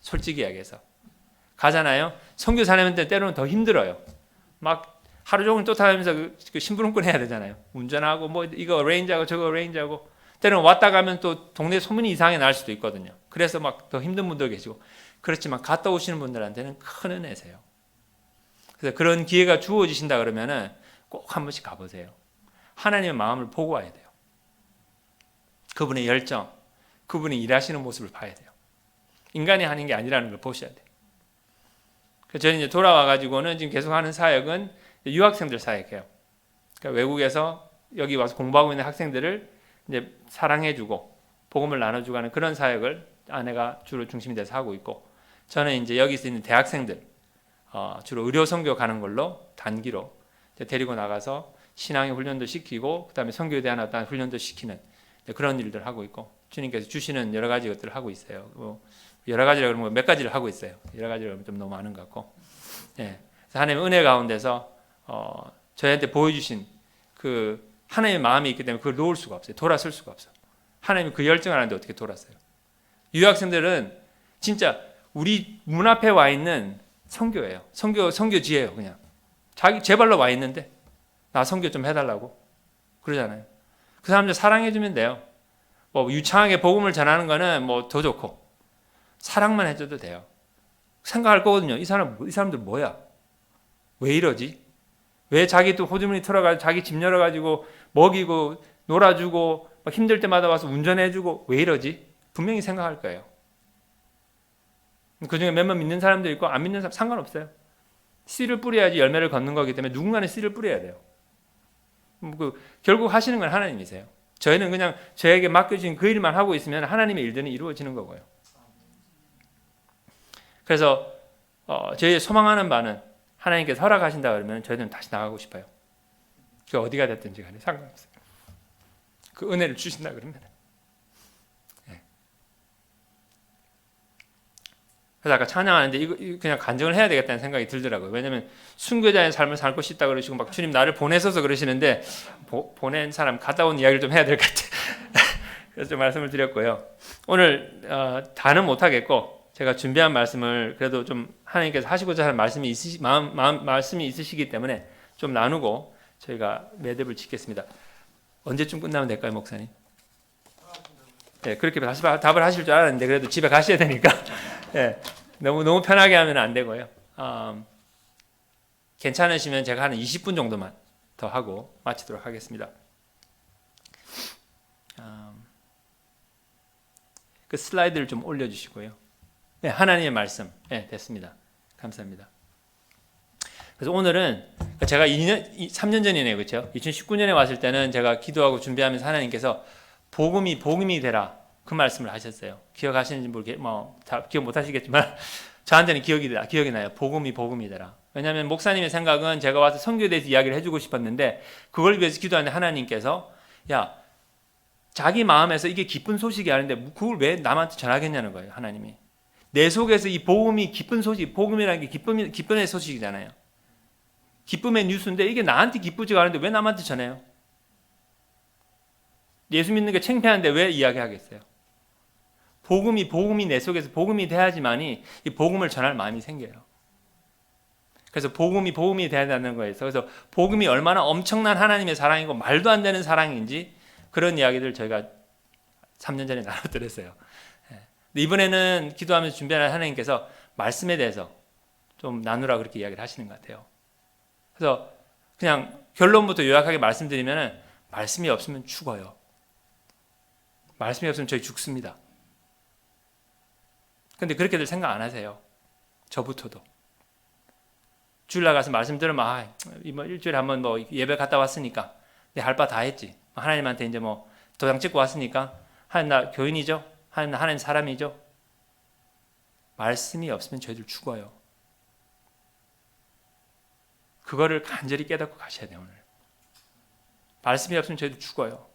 솔직히 이야기해서 가잖아요. 선교 사람한테 때로는 더 힘들어요. 막 하루 종일 또 타면서 그 심부름꾼 해야 되잖아요. 운전하고 뭐 이거 어레인지하고 저거 어레인지하고 때로는 왔다 가면 또 동네 소문이 이상하게 날 수도 있거든요. 그래서 막 더 힘든 분도 계시고 그렇지만 갔다 오시는 분들한테는 큰 은혜세요. 그래서 그런 기회가 주어지신다 그러면은 꼭 한 번씩 가보세요. 하나님의 마음을 보고 와야 돼요. 그분의 열정, 그분이 일하시는 모습을 봐야 돼요. 인간이 하는 게 아니라는 걸 보셔야 돼요. 그래서 저는 이제 돌아와가지고는 지금 계속 하는 사역은 유학생들 사역해요. 그러니까 외국에서 여기 와서 공부하고 있는 학생들을 이제 사랑해주고 복음을 나눠주고 하는 그런 사역을 아내가 주로 중심이 돼서 하고 있고, 저는 이제 여기 있는 대학생들 주로 의료 선교 가는 걸로 단기로 데리고 나가서 신앙의 훈련도 시키고 그다음에 선교에 대한 어떤 훈련도 시키는 그런 일들 하고 있고, 주님께서 주시는 여러 가지 것들을 하고 있어요. 여러 가지라 그러면 몇 가지를 하고 있어요. 여러 가지라 그러면 좀 너무 많은 것 같고, 예. 하나님의 은혜 가운데서 저희한테 보여주신 그 하나님의 마음이 있기 때문에 그걸 놓을 수가 없어요. 돌아설 수가 없어요. 하나님이 그 열정을 하는데 어떻게 돌았어요? 유학생들은 진짜 우리 문 앞에 와 있는 선교예요. 선교지예요. 그냥 자기 제 발로 와 있는데 나 선교 좀 해달라고 그러잖아요. 그 사람들 사랑해주면 돼요. 뭐 유창하게 복음을 전하는 거는 뭐 더 좋고 사랑만 해줘도 돼요. 생각할 거거든요. 이 사람들 뭐야? 왜 이러지? 왜 자기 또 호주머니 털어가지고 자기 집 열어가지고 먹이고 놀아주고 막 힘들 때마다 와서 운전해주고 왜 이러지? 분명히 생각할 거예요. 그 중에 몇몇 믿는 사람도 있고 안 믿는 사람 상관없어요. 씨를 뿌려야지 열매를 걷는 거기 때문에 누군가는 씨를 뿌려야 돼요. 결국 하시는 건 하나님이세요. 저희는 그냥 저에게 맡겨진 그 일만 하고 있으면 하나님의 일들은 이루어지는 거고요. 그래서 저희 소망하는 바는 하나님께서 허락하신다 그러면 저희는 다시 나가고 싶어요. 그 어디가 됐든지 간에 상관없어요. 그 은혜를 주신다 그러면. 네. 그래서 아까 찬양하는데 이거 그냥 간증을 해야 되겠다는 생각이 들더라고요. 왜냐하면 순교자의 삶을 살고 싶다 그러시고 막 주님 나를 보내셔서 그러시는데 보낸 사람 갔다 온 이야기를 좀 해야 될 것 같아요. 그래서 좀 말씀을 드렸고요. 오늘 다는 못하겠고 제가 준비한 말씀을 그래도 좀 하나님께서 하시고자 하는 말씀이 말씀이 있으시기 때문에 좀 나누고 저희가 매듭을 짓겠습니다. 언제쯤 끝나면 될까요, 목사님? 네, 그렇게 다시 답을 하실 줄 알았는데 그래도 집에 가셔야 되니까 네, 너무 편하게 하면 안 되고요. 괜찮으시면 제가 한 20분 정도만 더 하고 마치도록 하겠습니다. 그 슬라이드를 좀 올려주시고요. 네, 하나님의 말씀. 네, 됐습니다. 감사합니다. 그래서 오늘은 제가 3년 전이네요. 그렇죠? 2019년에 왔을 때는 제가 기도하고 준비하면서 하나님께서 복음이 되라. 그 말씀을 하셨어요. 기억하시는지 기억 못 하시겠지만 저한테는 기억이 나요. 복음이 되라. 왜냐하면 목사님의 생각은 제가 와서 선교에 대해서 이야기를 해주고 싶었는데 그걸 위해서 기도하는데 하나님께서 자기 마음에서 이게 기쁜 소식이 아닌데 그걸 왜 남한테 전하겠냐는 거예요. 하나님이. 내 속에서 이 복음이 기쁜 소식, 복음이라는 게 기쁨의 소식이잖아요. 기쁨의 뉴스인데 이게 나한테 기쁘지가 않은데 왜 남한테 전해요? 예수 믿는 게 창피한데 왜 이야기하겠어요? 복음이 내 속에서 복음이 돼야지만이 이 복음을 전할 마음이 생겨요. 그래서 복음이 돼야 되는 거예요. 그래서 복음이 얼마나 엄청난 하나님의 사랑이고 말도 안 되는 사랑인지 그런 이야기를 저희가 3년 전에 나눠드렸어요. 이번에는 기도하면서 준비하는 하나님께서 말씀에 대해서 좀 나누라 그렇게 이야기를 하시는 것 같아요. 그래서 그냥 결론부터 요약하게 말씀드리면 말씀이 없으면 죽어요. 말씀이 없으면 저희 죽습니다. 근데 그렇게들 생각 안 하세요. 저부터도. 주일 나가서 말씀 들으면 일주일에 한번 예배 갔다 왔으니까 내 할 바 다 했지. 하나님한테 이제 도장 찍고 왔으니까 하나님 나 교인이죠? 하나님 사람이죠? 말씀이 없으면 저희들 죽어요. 그거를 간절히 깨닫고 가셔야 돼요. 오늘 말씀이 없으면 저희들 죽어요.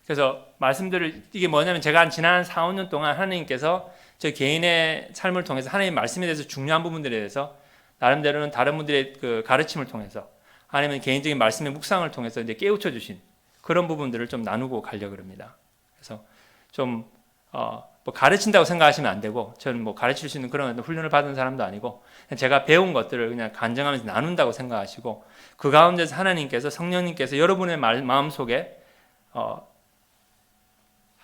그래서 말씀들을 이게 뭐냐면 제가 지난 4, 5년 동안 하나님께서 저 개인의 삶을 통해서 하나님 말씀에 대해서 중요한 부분들에 대해서 나름대로는 다른 분들의 그 가르침을 통해서 아니면 개인적인 말씀의 묵상을 통해서 이제 깨우쳐 주신 그런 부분들을 좀 나누고 가려고 합니다. 그래서 좀 뭐 가르친다고 생각하시면 안 되고 저는 뭐 가르칠 수 있는 그런 훈련을 받은 사람도 아니고 제가 배운 것들을 그냥 간증하면서 나눈다고 생각하시고 그 가운데서 하나님께서 성령님께서 여러분의 마음 속에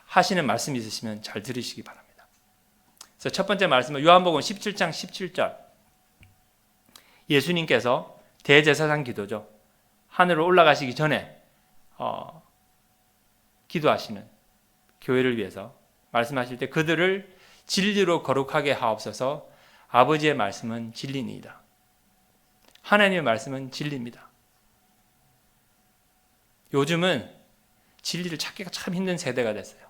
하시는 말씀이 있으시면 잘 들으시기 바랍니다. 그래서 첫 번째 말씀은 요한복음 17장 17절 예수님께서 대제사장 기도죠. 하늘로 올라가시기 전에 기도하시는 교회를 위해서 말씀하실 때 그들을 진리로 거룩하게 하옵소서. 아버지의 말씀은 진리니이다. 하나님의 말씀은 진리입니다. 요즘은 진리를 찾기가 참 힘든 세대가 됐어요.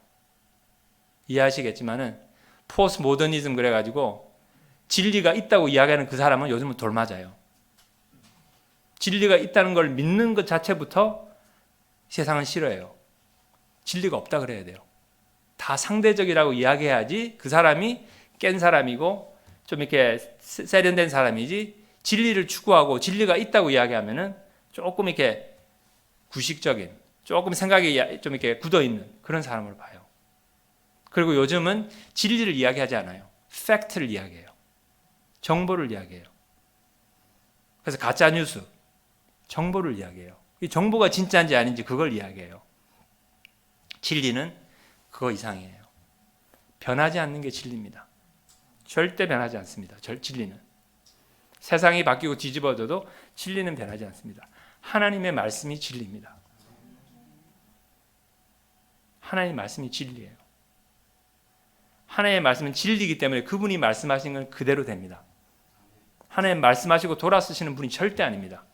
이해하시겠지만은 포스트 모더니즘 그래가지고 진리가 있다고 이야기하는 그 사람은 요즘은 돌맞아요. 진리가 있다는 걸 믿는 것 자체부터 세상은 싫어해요. 진리가 없다 그래야 돼요. 다 상대적이라고 이야기해야지 그 사람이 깬 사람이고 좀 이렇게 세련된 사람이지 진리를 추구하고 진리가 있다고 이야기하면은 조금 이렇게 구식적인 조금 생각이 좀 이렇게 굳어있는 그런 사람을 봐요. 그리고 요즘은 진리를 이야기하지 않아요. 팩트를 이야기해요. 정보를 이야기해요. 그래서 가짜 뉴스, 정보를 이야기해요. 이 정보가 진짜인지 아닌지 그걸 이야기해요. 진리는 그거 이상이에요. 변하지 않는 게 진리입니다. 절대 변하지 않습니다. 진리는. 세상이 바뀌고 뒤집어져도 진리는 변하지 않습니다. 하나님의 말씀이 진리입니다. 하나님의 말씀이 진리예요. 하나님의 말씀은 진리이기 때문에 그분이 말씀하신 건 그대로 됩니다. 하나님 말씀하시고 돌아서시는 분이 절대 아닙니다.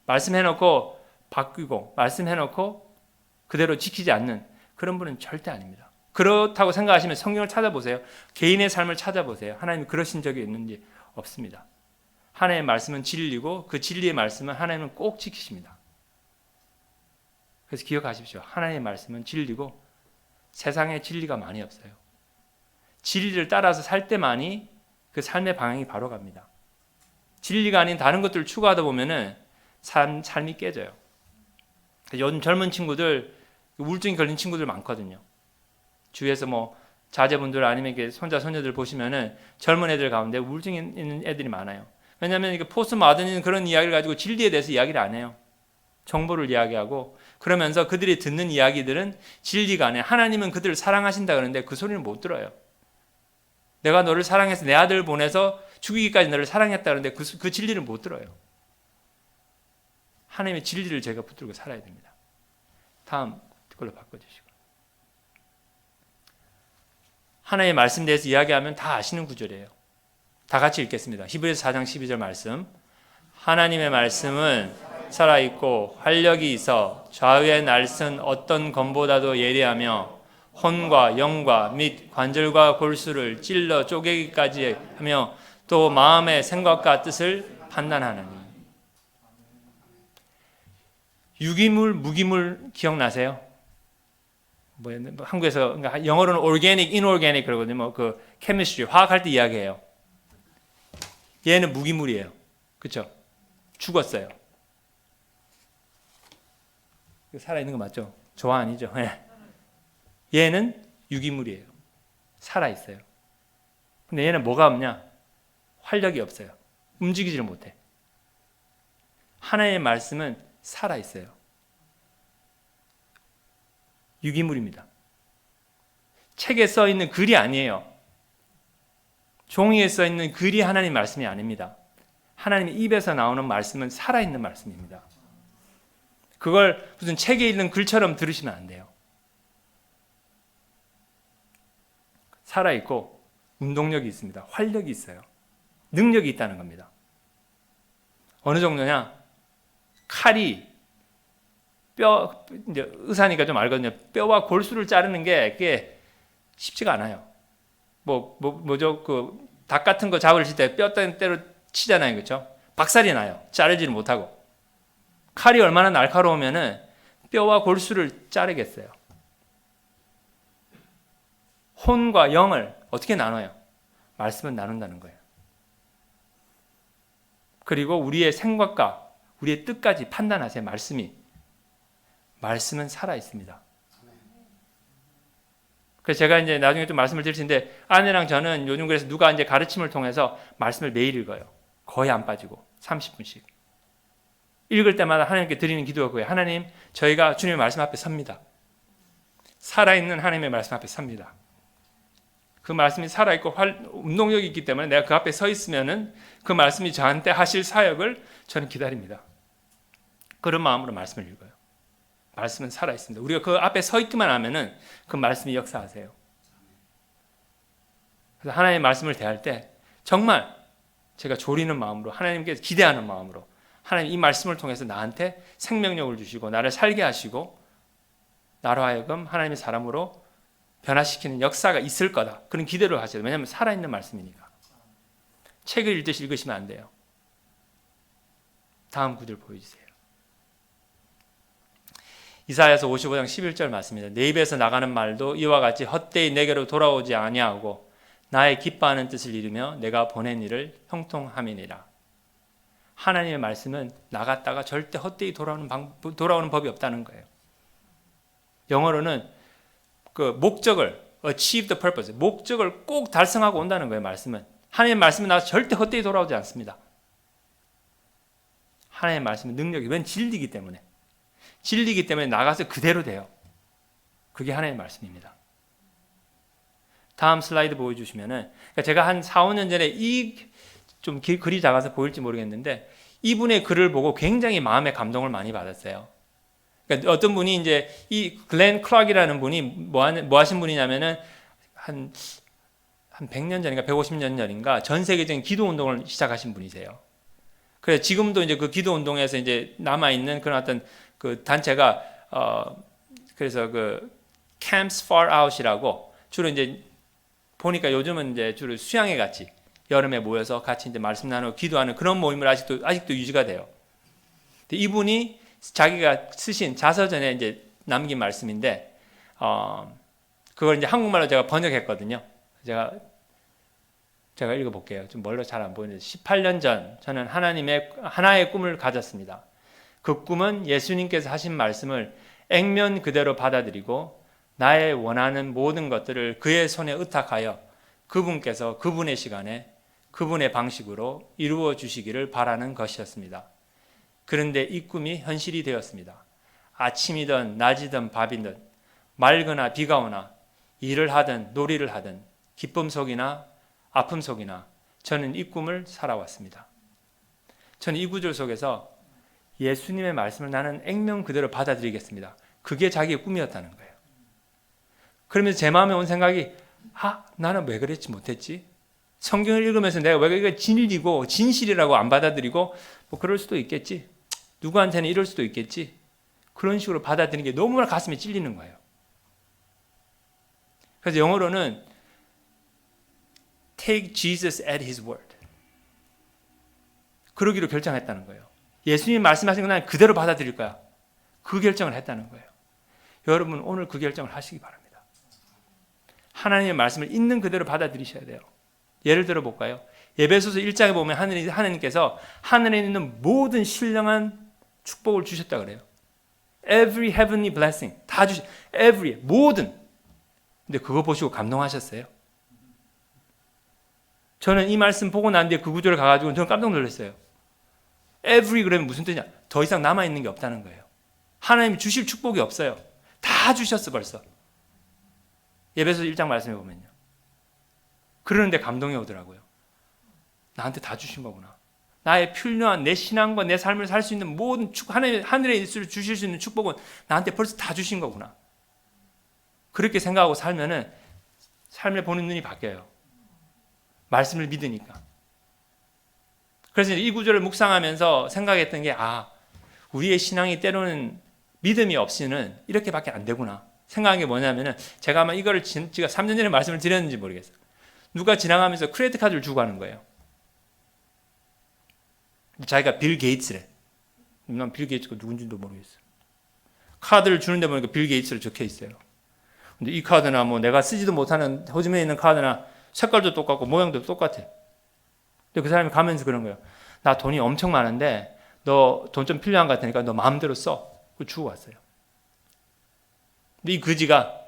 말씀해놓고 바뀌고 말씀해놓고 그대로 지키지 않는 그런 분은 절대 아닙니다. 그렇다고 생각하시면 성경을 찾아보세요. 개인의 삶을 찾아보세요. 하나님이 그러신 적이 있는지 없습니다. 하나님의 말씀은 진리고 그 진리의 말씀은 하나님은 꼭 지키십니다. 그래서 기억하십시오. 하나님의 말씀은 진리고 세상에 진리가 많이 없어요. 진리를 따라서 살 때만이 그 삶의 방향이 바로 갑니다. 진리가 아닌 다른 것들을 추구하다 보면은 삶이 깨져요. 요즘 젊은 친구들 우울증이 걸린 친구들 많거든요. 주위에서 뭐 자제분들 아니면 이렇게 손자 손녀들 보시면은 젊은 애들 가운데 우울증 있는 애들이 많아요. 왜냐하면 이게 포스트 모더니즘 그런 이야기를 가지고 진리에 대해서 이야기를 안 해요. 정보를 이야기하고 그러면서 그들이 듣는 이야기들은 진리가 아니에요. 하나님은 그들을 사랑하신다 그러는데 그 소리는 못 들어요. 내가 너를 사랑해서 내 아들을 보내서 죽이기까지 너를 사랑했다 그러는데 그 진리를 못 들어요. 하나님의 진리를 제가 붙들고 살아야 됩니다. 다음 걸로 바꿔주시고. 하나님의 말씀에 대해서 이야기하면 다 아시는 구절이에요. 다 같이 읽겠습니다. 히브리서 4장 12절 말씀. 하나님의 말씀은 살아있고 활력이 있어 좌우의 날선 어떤 검보다도 예리하며 혼과 영과 및 관절과 골수를 찔러 쪼개기까지 하며 또 마음의 생각과 뜻을 판단하느니. 유기물, 무기물 기억나세요? 뭐 한국에서 그러니까 영어로는 organic, inorganic 그러거든요. 뭐 그 chemistry 화학할 때 이야기해요. 얘는 무기물이에요. 그렇죠? 죽었어요. 살아 있는 거 맞죠? 조화 아니죠? 네. 얘는 유기물이에요. 살아 있어요. 근데 얘는 뭐가 없냐? 활력이 없어요. 움직이지를 못해. 하나님의 말씀은 살아 있어요. 유기물입니다. 책에 써 있는 글이 아니에요. 종이에 써 있는 글이 하나님 말씀이 아닙니다. 하나님의 입에서 나오는 말씀은 살아있는 말씀입니다. 그걸 무슨 책에 있는 글처럼 들으시면 안 돼요. 살아있고 운동력이 있습니다. 활력이 있어요. 능력이 있다는 겁니다. 어느 정도냐? 칼이 뼈 이제 의사니까 좀 알거든요. 뼈와 골수를 자르는 게 그게 쉽지가 않아요. 뭐죠? 그 닭 같은 거 잡으실 때 뼈 때로 치잖아요, 그렇죠? 박살이 나요. 자르지를 못하고. 칼이 얼마나 날카로우면은 뼈와 골수를 자르겠어요. 혼과 영을 어떻게 나눠요? 말씀은 나눈다는 거예요. 그리고 우리의 생각과 우리의 뜻까지 판단하세요. 말씀은 살아 있습니다. 그래서 제가 이제 나중에 좀 말씀을 드릴 텐데 아내랑 저는 요즘 그래서 누가 이제 가르침을 통해서 말씀을 매일 읽어요. 거의 안 빠지고 30분씩. 읽을 때마다 하나님께 드리는 기도가 그거예요. 하나님, 저희가 주님의 말씀 앞에 섭니다. 살아있는 하나님의 말씀 앞에 섭니다. 그 말씀이 살아있고 운동력이 있기 때문에 내가 그 앞에 서 있으면은 그 말씀이 저한테 하실 사역을 저는 기다립니다. 그런 마음으로 말씀을 읽어요. 말씀은 살아있습니다. 우리가 그 앞에 서 있기만 하면은 그 말씀이 역사하세요. 그래서 하나님의 말씀을 대할 때 정말 제가 조리는 마음으로 하나님께 기대하는 마음으로 하나님 이 말씀을 통해서 나한테 생명력을 주시고 나를 살게 하시고 나로 하여금 하나님의 사람으로 변화시키는 역사가 있을 거다. 그런 기대를 하셔야 돼요. 왜냐하면 살아있는 말씀이니까. 책을 읽듯이 읽으시면 안 돼요. 다음 구절 보여주세요. 이사야서 55장 11절 말씀입니다. 내 입에서 나가는 말도 이와 같이 헛되이 내게로 돌아오지 아니하고 나의 기뻐하는 뜻을 이루며 내가 보낸 일을 형통함이니라. 하나님의 말씀은 나갔다가 절대 헛되이 돌아오는 법이 없다는 거예요. 영어로는 그 목적을 achieve the purpose, 목적을 꼭 달성하고 온다는 거예요. 말씀은 하나님의 말씀은 나가서 절대 헛되이 돌아오지 않습니다. 하나님의 말씀은 능력이 웬 진리이기 때문에 나가서 그대로 돼요. 그게 하나님의 말씀입니다. 다음 슬라이드 보여주시면은 그러니까 제가 한 4, 5년 전에 좀 글이 작아서 보일지 모르겠는데 이분의 글을 보고 굉장히 마음의 감동을 많이 받았어요. 그러니까 어떤 분이 이제 이 글렌 클락이라는 분이 뭐 하신 분이냐면은 한 100년 전인가 150년 전인가 전 세계적인 기도 운동을 시작하신 분이세요. 그래서 지금도 이제 그 기도 운동에서 이제 남아 있는 그런 어떤 그 단체가 그래서 그 Camps Far Out이라고 주로 이제 보니까 요즘은 이제 주로 수양회 같이 여름에 모여서 같이 이제 말씀 나누고 기도하는 그런 모임을 아직도 유지가 돼요. 근데 이분이 자기가 쓰신 자서전에 이제 남긴 말씀인데 그걸 이제 한국말로 제가 번역했거든요. 제가 읽어볼게요. 좀 멀로 잘 안 보이는데 18년 전 저는 하나의 꿈을 가졌습니다. 그 꿈은 예수님께서 하신 말씀을 액면 그대로 받아들이고 나의 원하는 모든 것들을 그의 손에 의탁하여 그분께서 그분의 시간에 그분의 방식으로 이루어 주시기를 바라는 것이었습니다. 그런데 이 꿈이 현실이 되었습니다. 아침이든 낮이든 밤이든 맑으나 비가 오나 일을 하든 놀이를 하든 기쁨 속이나 아픔 속이나 저는 이 꿈을 살아왔습니다. 저는 이 구절 속에서 예수님의 말씀을 나는 액면 그대로 받아들이겠습니다. 그게 자기의 꿈이었다는 거예요. 그러면서 제 마음에 온 생각이 나는 왜 그랬지 못했지? 성경을 읽으면서 내가 왜 이게 진리고 진실이라고 안 받아들이고 뭐 그럴 수도 있겠지. 누구한테는 이럴 수도 있겠지. 그런 식으로 받아들이는 게 너무나 가슴에 찔리는 거예요. 그래서 영어로는 Take Jesus at His word. 그러기로 결정했다는 거예요. 예수님이 말씀하신 건 난 그대로 받아들일 거야. 그 결정을 했다는 거예요. 여러분 오늘 그 결정을 하시기 바랍니다. 하나님의 말씀을 있는 그대로 받아들이셔야 돼요. 예를 들어 볼까요? 에베소서 1장에 보면 하나님께서 하늘에 있는 모든 신령한 축복을 주셨다 그래요. Every heavenly blessing 다 every 모든. 근데 그거 보시고 감동하셨어요? 저는 이 말씀 보고 난 뒤에 그 구절을 가가지고 저는 깜짝 놀랐어요. Every 그러면 무슨 뜻이냐? 더 이상 남아있는 게 없다는 거예요. 하나님이 주실 축복이 없어요. 다 주셨어 벌써. 에베소서 1장 말씀해 보면요. 그러는데 감동이 오더라고요. 나한테 다 주신 거구나. 나의 필요한 내 신앙과 내 삶을 살 수 있는 모든 하늘에 있을 주실 수 있는 축복은 나한테 벌써 다 주신 거구나. 그렇게 생각하고 살면은 삶을 보는 눈이 바뀌어요. 말씀을 믿으니까. 그래서 이 구절을 묵상하면서 생각했던 게 우리의 신앙이 때로는 믿음이 없이는 이렇게밖에 안 되구나 생각한 게 뭐냐면은, 제가 아마 이거를 제가 3년 전에 말씀을 드렸는지 모르겠어요. 누가 지나가면서 크레디트 카드를 주고 가는 거예요. 자기가 빌 게이츠래. 난 빌 게이츠가 누군지도 모르겠어요. 카드를 주는데 보니까 빌 게이츠로 적혀 있어요. 근데 이 카드나 뭐 내가 쓰지도 못하는 호주머니에 있는 카드나 색깔도 똑같고 모양도 똑같아. 근데 그 사람이 가면서 그런 거예요. 나 돈이 엄청 많은데 너 돈 좀 필요한 것 같으니까 너 마음대로 써. 그거 주고 왔어요. 근데 이 그지가,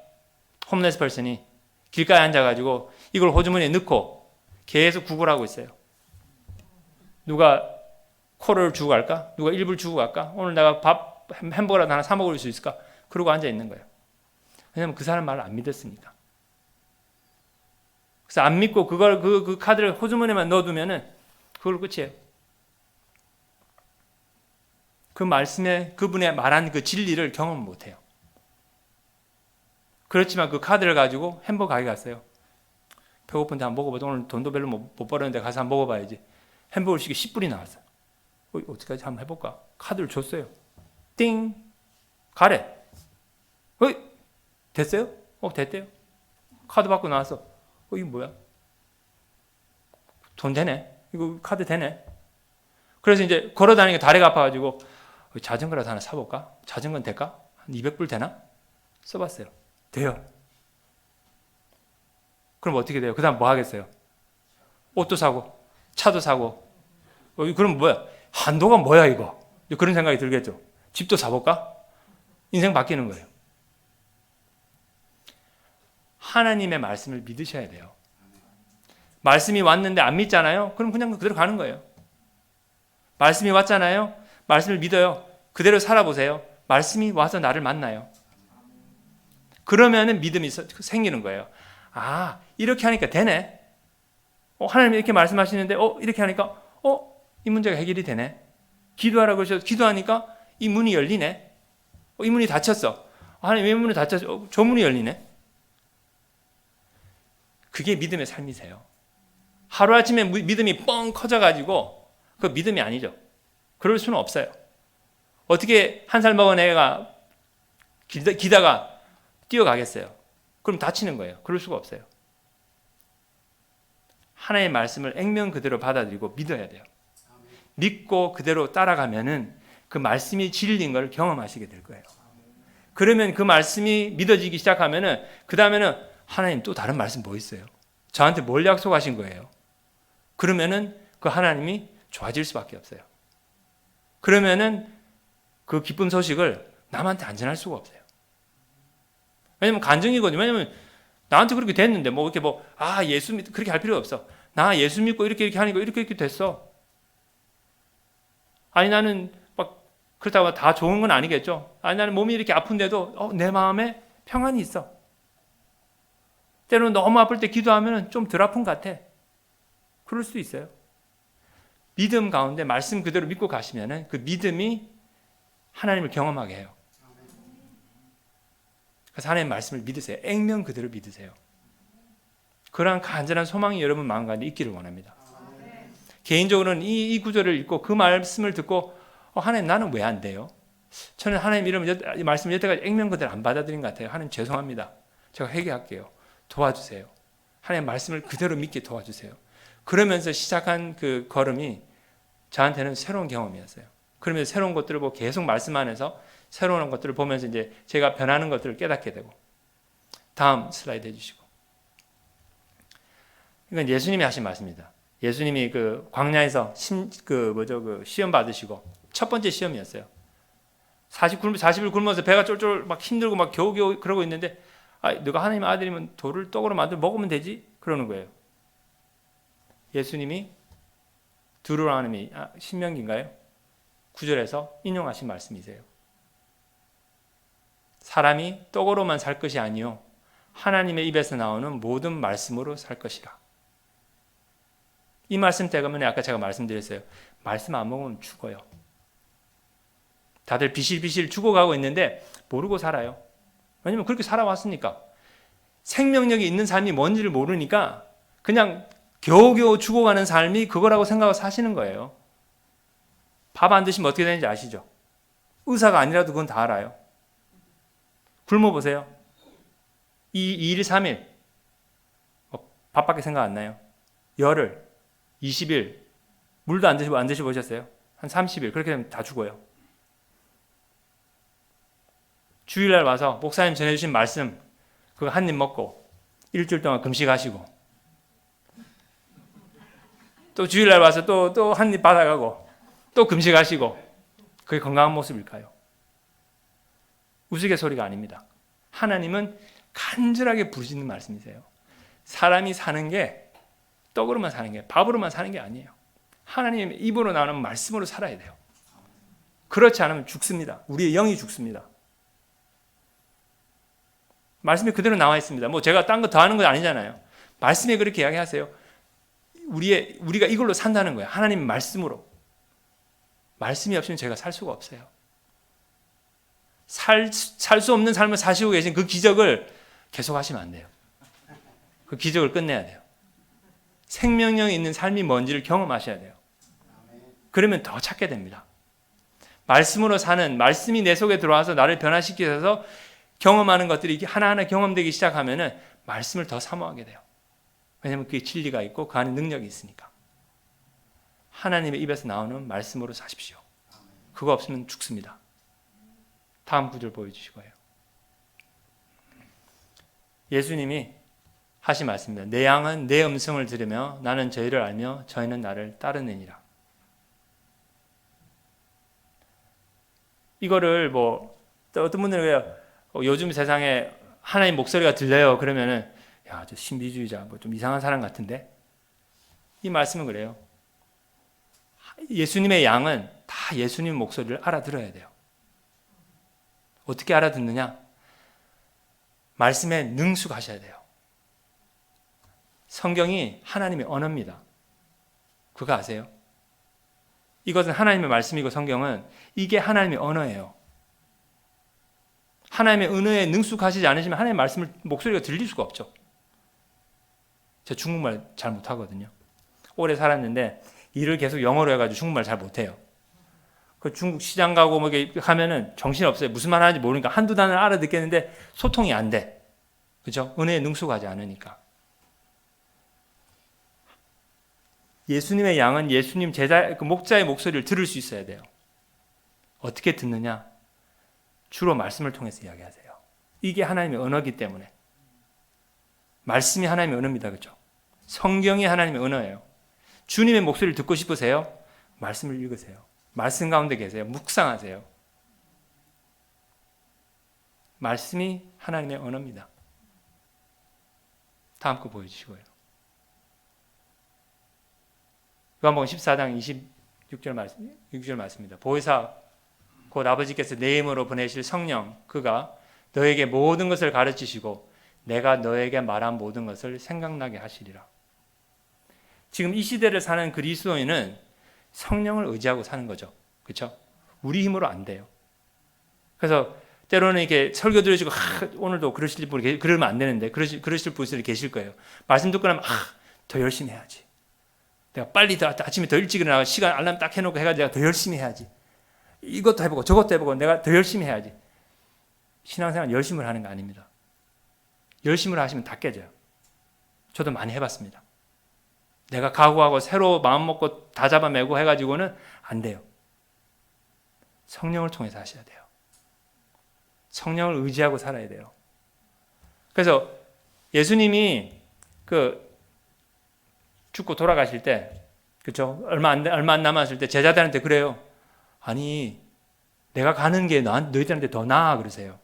홈레스 퍼슨이 길가에 앉아가지고 이걸 호주머니에 넣고 계속 구걸하고 있어요. 누가 콜을 주고 갈까? 누가 일불 주고 갈까? 오늘 내가 밥 햄버거라도 하나 사 먹을 수 있을까? 그러고 앉아 있는 거예요. 왜냐면 그 사람 말을 안 믿었으니까. 그래서 안 믿고 그걸 그 카드를 호주머니에만 넣어두면은 그걸로 끝이에요. 그 말씀에 그분의 말한 그 진리를 경험 못해요. 그렇지만 그 카드를 가지고 햄버거 가게 갔어요. 배고픈데 한번 먹어보자. 오늘 돈도 별로 못 벌었는데 가서 한번 먹어봐야지. 햄버거 시계 10불이 나왔어요. 어떻게까지 한번 해볼까? 카드를 줬어요. 띵! 가래. 됐어요? 됐대요. 카드 받고 나왔어. 이거 뭐야? 돈 되네. 이거 카드 되네. 그래서 이제 걸어다니니까 다리가 아파가지고 자전거라도 하나 사볼까? 자전거는 될까? 한 200불 되나? 써봤어요. 돼요. 그럼 어떻게 돼요? 그 다음 뭐 하겠어요? 옷도 사고 차도 사고. 그럼 뭐야? 한도가 뭐야 이거? 그런 생각이 들겠죠. 집도 사볼까? 인생 바뀌는 거예요. 하나님의 말씀을 믿으셔야 돼요. 말씀이 왔는데 안 믿잖아요? 그럼 그냥 그대로 가는 거예요. 말씀이 왔잖아요? 말씀을 믿어요. 그대로 살아보세요. 말씀이 와서 나를 만나요. 그러면은 믿음이 생기는 거예요. 아, 이렇게 하니까 되네. 하나님이 이렇게 말씀하시는데, 이렇게 하니까, 이 문제가 해결이 되네. 기도하라고 하셔서 기도하니까 이 문이 열리네. 이 문이 닫혔어. 하나님 왜 문이 닫혔어? 저 문이 열리네. 그게 믿음의 삶이세요. 하루아침에 믿음이 뻥 커져가지고 그 믿음이 아니죠. 그럴 수는 없어요. 어떻게 한 살 먹은 애가 기다가 뛰어가겠어요? 그럼 다치는 거예요. 그럴 수가 없어요. 하나님의 말씀을 액면 그대로 받아들이고 믿어야 돼요. 믿고 그대로 따라가면은 그 말씀이 진리인 걸 경험하시게 될 거예요. 그러면 그 말씀이 믿어지기 시작하면은 그 다음에는 하나님 또 다른 말씀 뭐 있어요? 저한테 뭘 약속하신 거예요? 그러면은 그 하나님이 좋아질 수밖에 없어요. 그러면은 그 기쁜 소식을 남한테 안 전할 수가 없어요. 왜냐면 간증이거든요. 왜냐면 나한테 그렇게 됐는데 뭐 이렇게 예수 믿 그렇게 할 필요 없어. 나 예수 믿고 이렇게 하니까 이렇게 됐어. 아니 나는 막 그렇다고 다 좋은 건 아니겠죠. 아니 나는 몸이 이렇게 아픈데도 내 마음에 평안이 있어. 때로는 너무 아플 때 기도하면 좀 덜 아픈 것 같아. 그럴 수도 있어요. 믿음 가운데 말씀 그대로 믿고 가시면은 그 믿음이 하나님을 경험하게 해요. 그래서 하나님의 말씀을 믿으세요. 액면 그대로 믿으세요. 그러한 간절한 소망이 여러분 마음 가운데 있기를 원합니다. 개인적으로는 이 구절을 읽고 그 말씀을 듣고 하나님 나는 왜 안 돼요? 저는 하나님 이 말씀을 여태까지 액면 그대로 안 받아들인 것 같아요. 하나님 죄송합니다. 제가 회개할게요. 도와주세요. 하나님 말씀을 그대로 믿게 도와주세요. 그러면서 시작한 그 걸음이 저한테는 새로운 경험이었어요. 그러면서 새로운 것들을 보고 계속 말씀 안에서 새로운 것들을 보면서 이제 제가 변하는 것들을 깨닫게 되고. 다음 슬라이드 해주시고. 이건 예수님이 하신 말씀입니다. 예수님이 그 광야에서 시험 받으시고 첫 번째 시험이었어요. 40일 굶어서 배가 쫄쫄 막 힘들고 막 겨우겨우 그러고 있는데 너가 하나님의 아들이면 돌을 떡으로 만들어 먹으면 되지? 그러는 거예요. 예수님이 두루라님이 신명기인가요? 9절에서 인용하신 말씀이세요. 사람이 떡으로만 살 것이 아니요 하나님의 입에서 나오는 모든 말씀으로 살 것이라. 이 말씀 때문에 아까 제가 말씀드렸어요. 말씀 안 먹으면 죽어요. 다들 비실비실 죽어가고 있는데 모르고 살아요. 왜냐면 그렇게 살아왔으니까. 생명력이 있는 삶이 뭔지를 모르니까 그냥 겨우겨우 죽어가는 삶이 그거라고 생각하고 사시는 거예요. 밥 안 드시면 어떻게 되는지 아시죠? 의사가 아니라도 그건 다 알아요. 굶어보세요. 2일, 3일. 밥밖에 생각 안 나요. 열흘, 20일. 물도 안 드셔보셨어요? 한 30일. 그렇게 되면 다 죽어요. 주일날 와서 목사님 전해주신 말씀 그거 한 입 먹고 일주일 동안 금식하시고 또 주일날 와서 또 한 입 받아가고 또 금식하시고 그게 건강한 모습일까요? 우스갯소리가 아닙니다. 하나님은 간절하게 부르시는 말씀이세요. 사람이 사는 게 떡으로만 사는 게 밥으로만 사는 게 아니에요. 하나님의 입으로 나오는 말씀으로 살아야 돼요. 그렇지 않으면 죽습니다. 우리의 영이 죽습니다. 말씀이 그대로 나와 있습니다. 뭐 제가 딴 거 더 하는 건 아니잖아요. 말씀에 그렇게 이야기하세요. 우리가 이걸로 산다는 거예요. 하나님 말씀으로. 말씀이 없으면 제가 살 수가 없어요. 살 수 없는 삶을 사시고 계신 그 기적을 계속 하시면 안 돼요. 그 기적을 끝내야 돼요. 생명력이 있는 삶이 뭔지를 경험하셔야 돼요. 그러면 더 찾게 됩니다. 말씀으로 사는, 말씀이 내 속에 들어와서 나를 변화시키셔서 경험하는 것들이 하나하나 경험되기 시작하면은 말씀을 더 사모하게 돼요. 왜냐하면 그게 진리가 있고 그 안에 능력이 있으니까. 하나님의 입에서 나오는 말씀으로 사십시오. 그거 없으면 죽습니다. 다음 구절 보여주시고요. 예수님이 하신 말씀입니다. 내 양은 내 음성을 들으며 나는 저희를 알며 저희는 나를 따르느니라. 이거를 뭐 어떤 분들은 그래요. 요즘 세상에 하나님 목소리가 들려요. 그러면은 야, 저 신비주의자 뭐 좀 이상한 사람 같은데. 이 말씀은 그래요. 예수님의 양은 다 예수님 목소리를 알아들어야 돼요. 어떻게 알아듣느냐? 말씀에 능숙하셔야 돼요. 성경이 하나님의 언어입니다. 그거 아세요? 이것은 하나님의 말씀이고 성경은 이게 하나님의 언어예요. 하나님의 언어에 능숙하시지 않으시면 하나님의 말씀을 목소리가 들릴 수가 없죠. 제가 중국말 잘 못하거든요. 오래 살았는데 일을 계속 영어로 해가지고 중국말 잘 못해요. 그 중국 시장 가고 뭐 이렇게 하면은 정신 없어요. 무슨 말 하는지 모르니까 한두 단어를 알아듣겠는데 소통이 안 돼. 그죠? 은혜에 능숙하지 않으니까. 예수님의 양은 예수님 제자, 그 목자의 목소리를 들을 수 있어야 돼요. 어떻게 듣느냐? 주로 말씀을 통해서 이야기하세요. 이게 하나님의 언어이기 때문에. 말씀이 하나님의 언어입니다. 그렇죠? 성경이 하나님의 언어예요. 주님의 목소리를 듣고 싶으세요? 말씀을 읽으세요. 말씀 가운데 계세요. 묵상하세요. 말씀이 하나님의 언어입니다. 다음 거 보여주시고요. 요한복음 14장 26절 말씀입니다. 보혜사 곧 아버지께서 내 이름으로 보내실 성령 그가 너에게 모든 것을 가르치시고 내가 너에게 말한 모든 것을 생각나게 하시리라. 지금 이 시대를 사는 그리스도인은 성령을 의지하고 사는 거죠. 그렇죠? 우리 힘으로 안 돼요. 그래서 때로는 이렇게 설교 들으시고 오늘도 그러실 분이 그러면 안 되는데 그러실 분들이 계실 거예요. 말씀 듣고 나면 더 열심히 해야지. 내가 빨리 아침에 더 일찍 일어나고 시간 알람 딱 해놓고 해가지고 내가 더 열심히 해야지. 이것도 해보고 저것도 해보고 내가 더 열심히 해야지. 신앙생활 열심을 하는 거 아닙니다. 열심을 하시면 다 깨져요. 저도 많이 해봤습니다. 내가 각오하고 새로 마음 먹고 다 잡아매고 해가지고는 안 돼요. 성령을 통해서 하셔야 돼요. 성령을 의지하고 살아야 돼요. 그래서 예수님이 죽고 돌아가실 때, 그렇죠? 얼마 안 남았을 때 제자들한테 그래요. 아니, 내가 가는 게 너희들한테 더 나아 그러세요.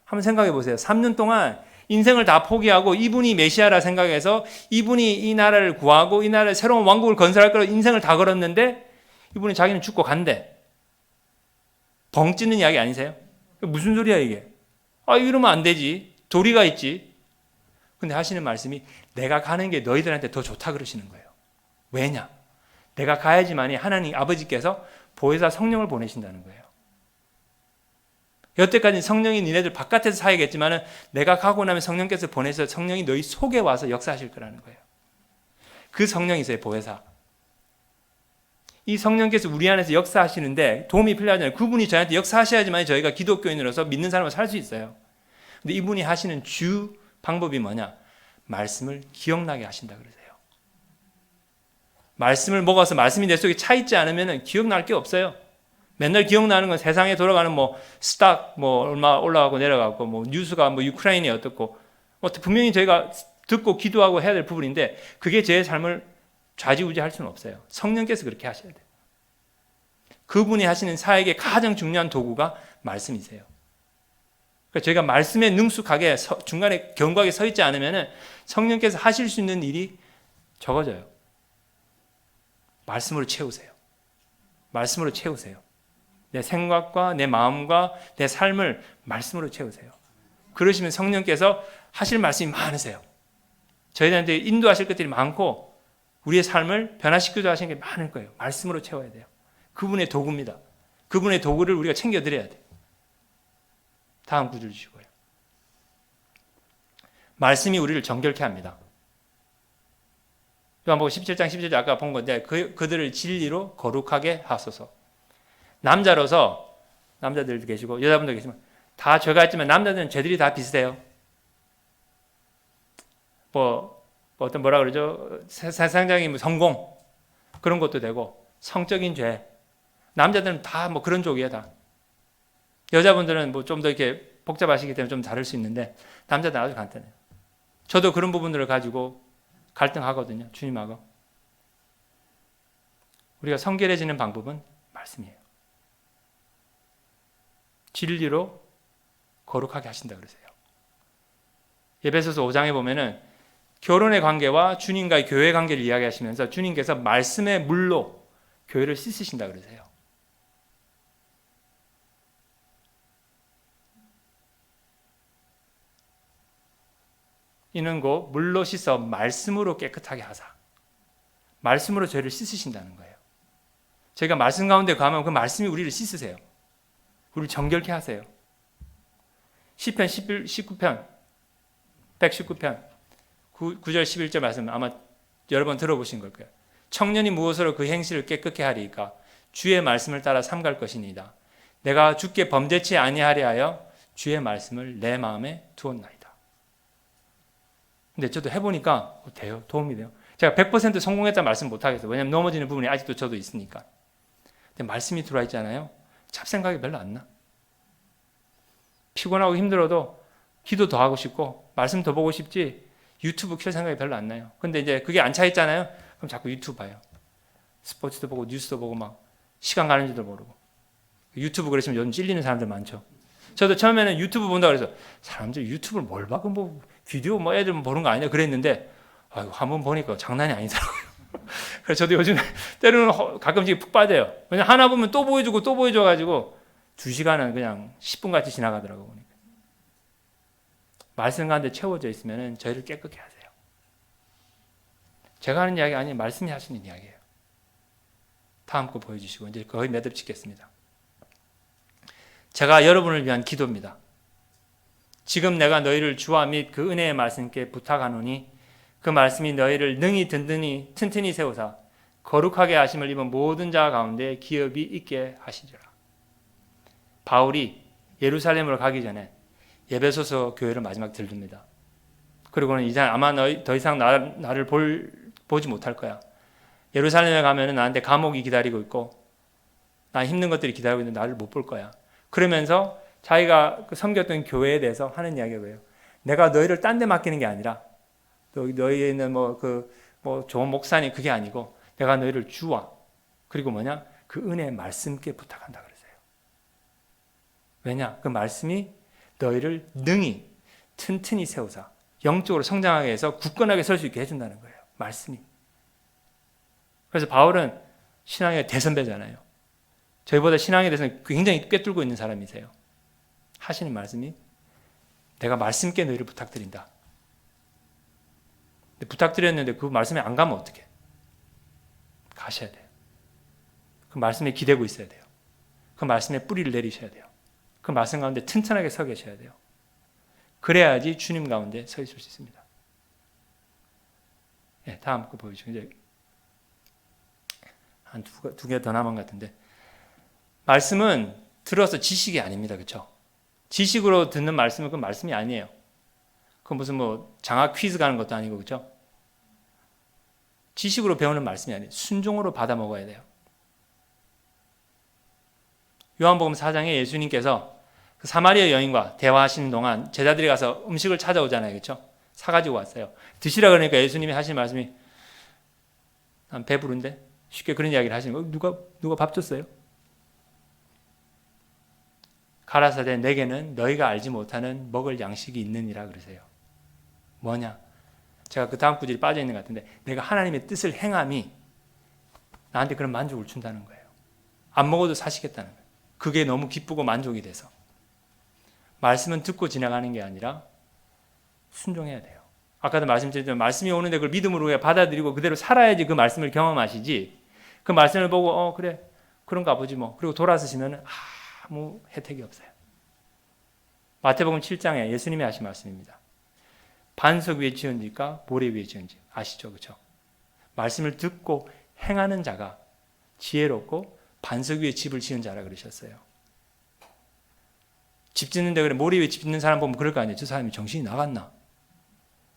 한번 생각해 보세요. 3년 동안 인생을 다 포기하고 이분이 메시아라 생각해서 이분이 이 나라를 구하고 이 나라의 새로운 왕국을 건설할 거라고 인생을 다 걸었는데 이분이 자기는 죽고 간대. 벙 찌는 이야기 아니세요? 무슨 소리야 이게? 이러면 안 되지. 도리가 있지. 근데 하시는 말씀이 내가 가는 게 너희들한테 더 좋다 그러시는 거예요. 왜냐? 내가 가야지만이 하나님 아버지께서 보혜사 성령을 보내신다는 거예요. 여태까지 성령이 니네들 바깥에서 사야겠지만은 내가 가고 나면 성령께서 보내서 성령이 너희 속에 와서 역사하실 거라는 거예요. 그 성령이세요, 보혜사. 이 성령께서 우리 안에서 역사하시는데 도움이 필요하잖아요. 그분이 저희한테 역사하셔야지만 저희가 기독교인으로서 믿는 사람으로 살 수 있어요. 근데 이분이 하시는 주 방법이 뭐냐? 말씀을 기억나게 하신다 그러세요. 말씀을 먹어서 말씀이 내 속에 차 있지 않으면 기억날 게 없어요. 맨날 기억나는 건 세상에 돌아가는 뭐 스탁 뭐 얼마 올라가고 내려가고 뭐 뉴스가 뭐 유크라이나에 어떻고 뭐 분명히 저희가 듣고 기도하고 해야 될 부분인데 그게 제 삶을 좌지우지할 수는 없어요. 성령께서 그렇게 하셔야 돼요. 그분이 하시는 사역의 가장 중요한 도구가 말씀이세요. 그러니까 저희가 말씀에 능숙하게 중간에 견고하게 서 있지 않으면 성령께서 하실 수 있는 일이 적어져요. 말씀으로 채우세요. 말씀으로 채우세요. 내 생각과 내 마음과 내 삶을 말씀으로 채우세요. 그러시면 성령께서 하실 말씀이 많으세요. 저희들한테 인도하실 것들이 많고 우리의 삶을 변화시키기도 하시는 게 많을 거예요. 말씀으로 채워야 돼요. 그분의 도구입니다. 그분의 도구를 우리가 챙겨드려야 돼요. 다음 구절 주시고요. 말씀이 우리를 정결케 합니다. 요한복음 17장 17절 아까 본 건데 그들을 진리로 거룩하게 하소서. 남자로서 남자들도 계시고 여자분도 계시지만 다 죄가 있지만 남자들은 죄들이 다 비슷해요. 어떤 뭐라 그러죠? 세상적인 성공 그런 것도 되고 성적인 죄 남자들은 다 뭐 그런 쪽이에요 다. 여자분들은 뭐 좀 더 이렇게 복잡하시기 때문에 좀 다를 수 있는데 남자들은 아주 간단해요. 저도 그런 부분들을 가지고 갈등하거든요. 주님하고. 우리가 성결해지는 방법은 말씀이에요. 진리로 거룩하게 하신다 그러세요. 에베소서 5장에 보면은 결혼의 관계와 주님과의 교회의 관계를 이야기하시면서 주님께서 말씀의 물로 교회를 씻으신다 그러세요. 이는 곧 물로 씻어 말씀으로 깨끗하게 하사. 말씀으로 죄를 씻으신다는 거예요. 저희가 말씀 가운데 가면 그 말씀이 우리를 씻으세요. 우리를 정결케 하세요. 시편 19편 119편 9절 11절 말씀 아마 여러 번 들어보신 걸 거예요. 청년이 무엇으로 그 행실을 깨끗게 하리이까 주의 말씀을 따라 삼갈 것이니이다. 내가 주께 범죄치 아니하려 하여 주의 말씀을 내 마음에 두었나이다. 근데 저도 해보니까 돼요. 도움이 돼요. 제가 100% 성공했다는 말씀 못하겠어요. 왜냐하면 넘어지는 부분이 아직도 저도 있으니까. 근데 말씀이 들어와 있잖아요. 잡생각이 별로 안 나. 피곤하고 힘들어도 기도 더 하고 싶고 말씀 더 보고 싶지 유튜브 켤 생각이 별로 안 나요. 근데 이제 그게 안 차 있잖아요. 그럼 자꾸 유튜브 봐요. 스포츠도 보고 뉴스도 보고 막 시간 가는 줄도 모르고. 유튜브 그러시면 요즘 찔리는 사람들 많죠. 저도 처음에는 유튜브 본다고 그래서 사람들 유튜브를 뭘 봐? 뭐 비디오 뭐 애들 보는 거 아니야? 그랬는데 아이고 한번 보니까 장난이 아니더라고요. 그래서 저도 요즘 때로는 가끔씩 푹 빠져요. 왜냐면 하나 보면 또 보여주고 또 보여줘가지고 2시간은 그냥 10분 같이 지나가더라고요. 보니까. 말씀 가운데 채워져 있으면 저희를 깨끗게 하세요. 제가 하는 이야기 아니에요. 말씀이 하시는 이야기예요. 다음 거 보여주시고 이제 거의 매듭 짓겠습니다. 제가 여러분을 위한 기도입니다. 지금 내가 너희를 주와 및 그 은혜의 말씀께 부탁하노니 그 말씀이 너희를 능히 튼튼히 세우사 거룩하게 하심을 입은 모든 자 가운데 기업이 있게 하시리라. 바울이 예루살렘으로 가기 전에 에베소서 교회를 마지막 들릅니다. 그리고는 이제 아마 더 이상 나를 보지 못할 거야. 예루살렘에 가면 나한테 감옥이 기다리고 있고 나 힘든 것들이 기다리고 있는데 나를 못 볼 거야. 그러면서 자기가 섬겼던 교회에 대해서 하는 이야기가 뭐예요? 내가 너희를 딴 데 맡기는 게 아니라 너희는 뭐 좋은 목사니 그게 아니고 내가 너희를 주와 그리고 뭐냐? 그 은혜의 말씀께 부탁한다 그러세요. 왜냐? 그 말씀이 너희를 능히 튼튼히 세우사 영적으로 성장하게 해서 굳건하게 설 수 있게 해준다는 거예요. 말씀이. 그래서 바울은 신앙의 대선배잖아요. 저희보다 신앙에 대해서는 굉장히 꿰뚫고 있는 사람이세요. 하시는 말씀이 내가 말씀께 너희를 부탁드린다. 근데 부탁드렸는데 그 말씀에 안 가면 어떡해? 가셔야 돼요. 그 말씀에 기대고 있어야 돼요. 그 말씀에 뿌리를 내리셔야 돼요. 그 말씀 가운데 튼튼하게 서 계셔야 돼요. 그래야지 주님 가운데 서 있을 수 있습니다. 네, 다음 거 보여주시죠. 이제 한 두 개 더 남은 것 같은데 말씀은 들어서 지식이 아닙니다. 그렇죠? 지식으로 듣는 말씀은 그 말씀이 아니에요. 그건 무슨 뭐 장학 퀴즈 가는 것도 아니고, 그렇죠? 지식으로 배우는 말씀이 아니에요. 순종으로 받아 먹어야 돼요. 요한복음 4장에 예수님께서 그 사마리아 여인과 대화하시는 동안 제자들이 가서 음식을 찾아오잖아요. 그렇죠? 사가지고 왔어요. 드시라 그러니까 예수님이 하신 말씀이 난 배부른데? 쉽게 그런 이야기를 하시는 거예요. 누가 밥 줬어요? 가라사대 내게는 너희가 알지 못하는 먹을 양식이 있느니라 그러세요. 뭐냐? 제가 그 다음 구절이 빠져 있는 것 같은데 내가 하나님의 뜻을 행함이 나한테 그런 만족을 준다는 거예요. 안 먹어도 사시겠다는 거예요. 그게 너무 기쁘고 만족이 돼서. 말씀은 듣고 지나가는 게 아니라 순종해야 돼요. 아까도 말씀드렸지만 말씀이 오는데 그걸 믿음으로 받아들이고 그대로 살아야지 그 말씀을 경험하시지. 그 말씀을 보고 그래 그런가 보지 뭐 그리고 돌아서시면 아무 혜택이 없어요. 마태복음 7장에 예수님이 하신 말씀입니다. 반석 위에 지은 집과 모래 위에 지은 집 아시죠? 그렇죠? 말씀을 듣고 행하는 자가 지혜롭고 반석 위에 집을 지은 자라 그러셨어요. 집 짓는데 그래 모래 위에 집 짓는 사람 보면 그럴 거 아니에요. 저 사람이 정신이 나갔나?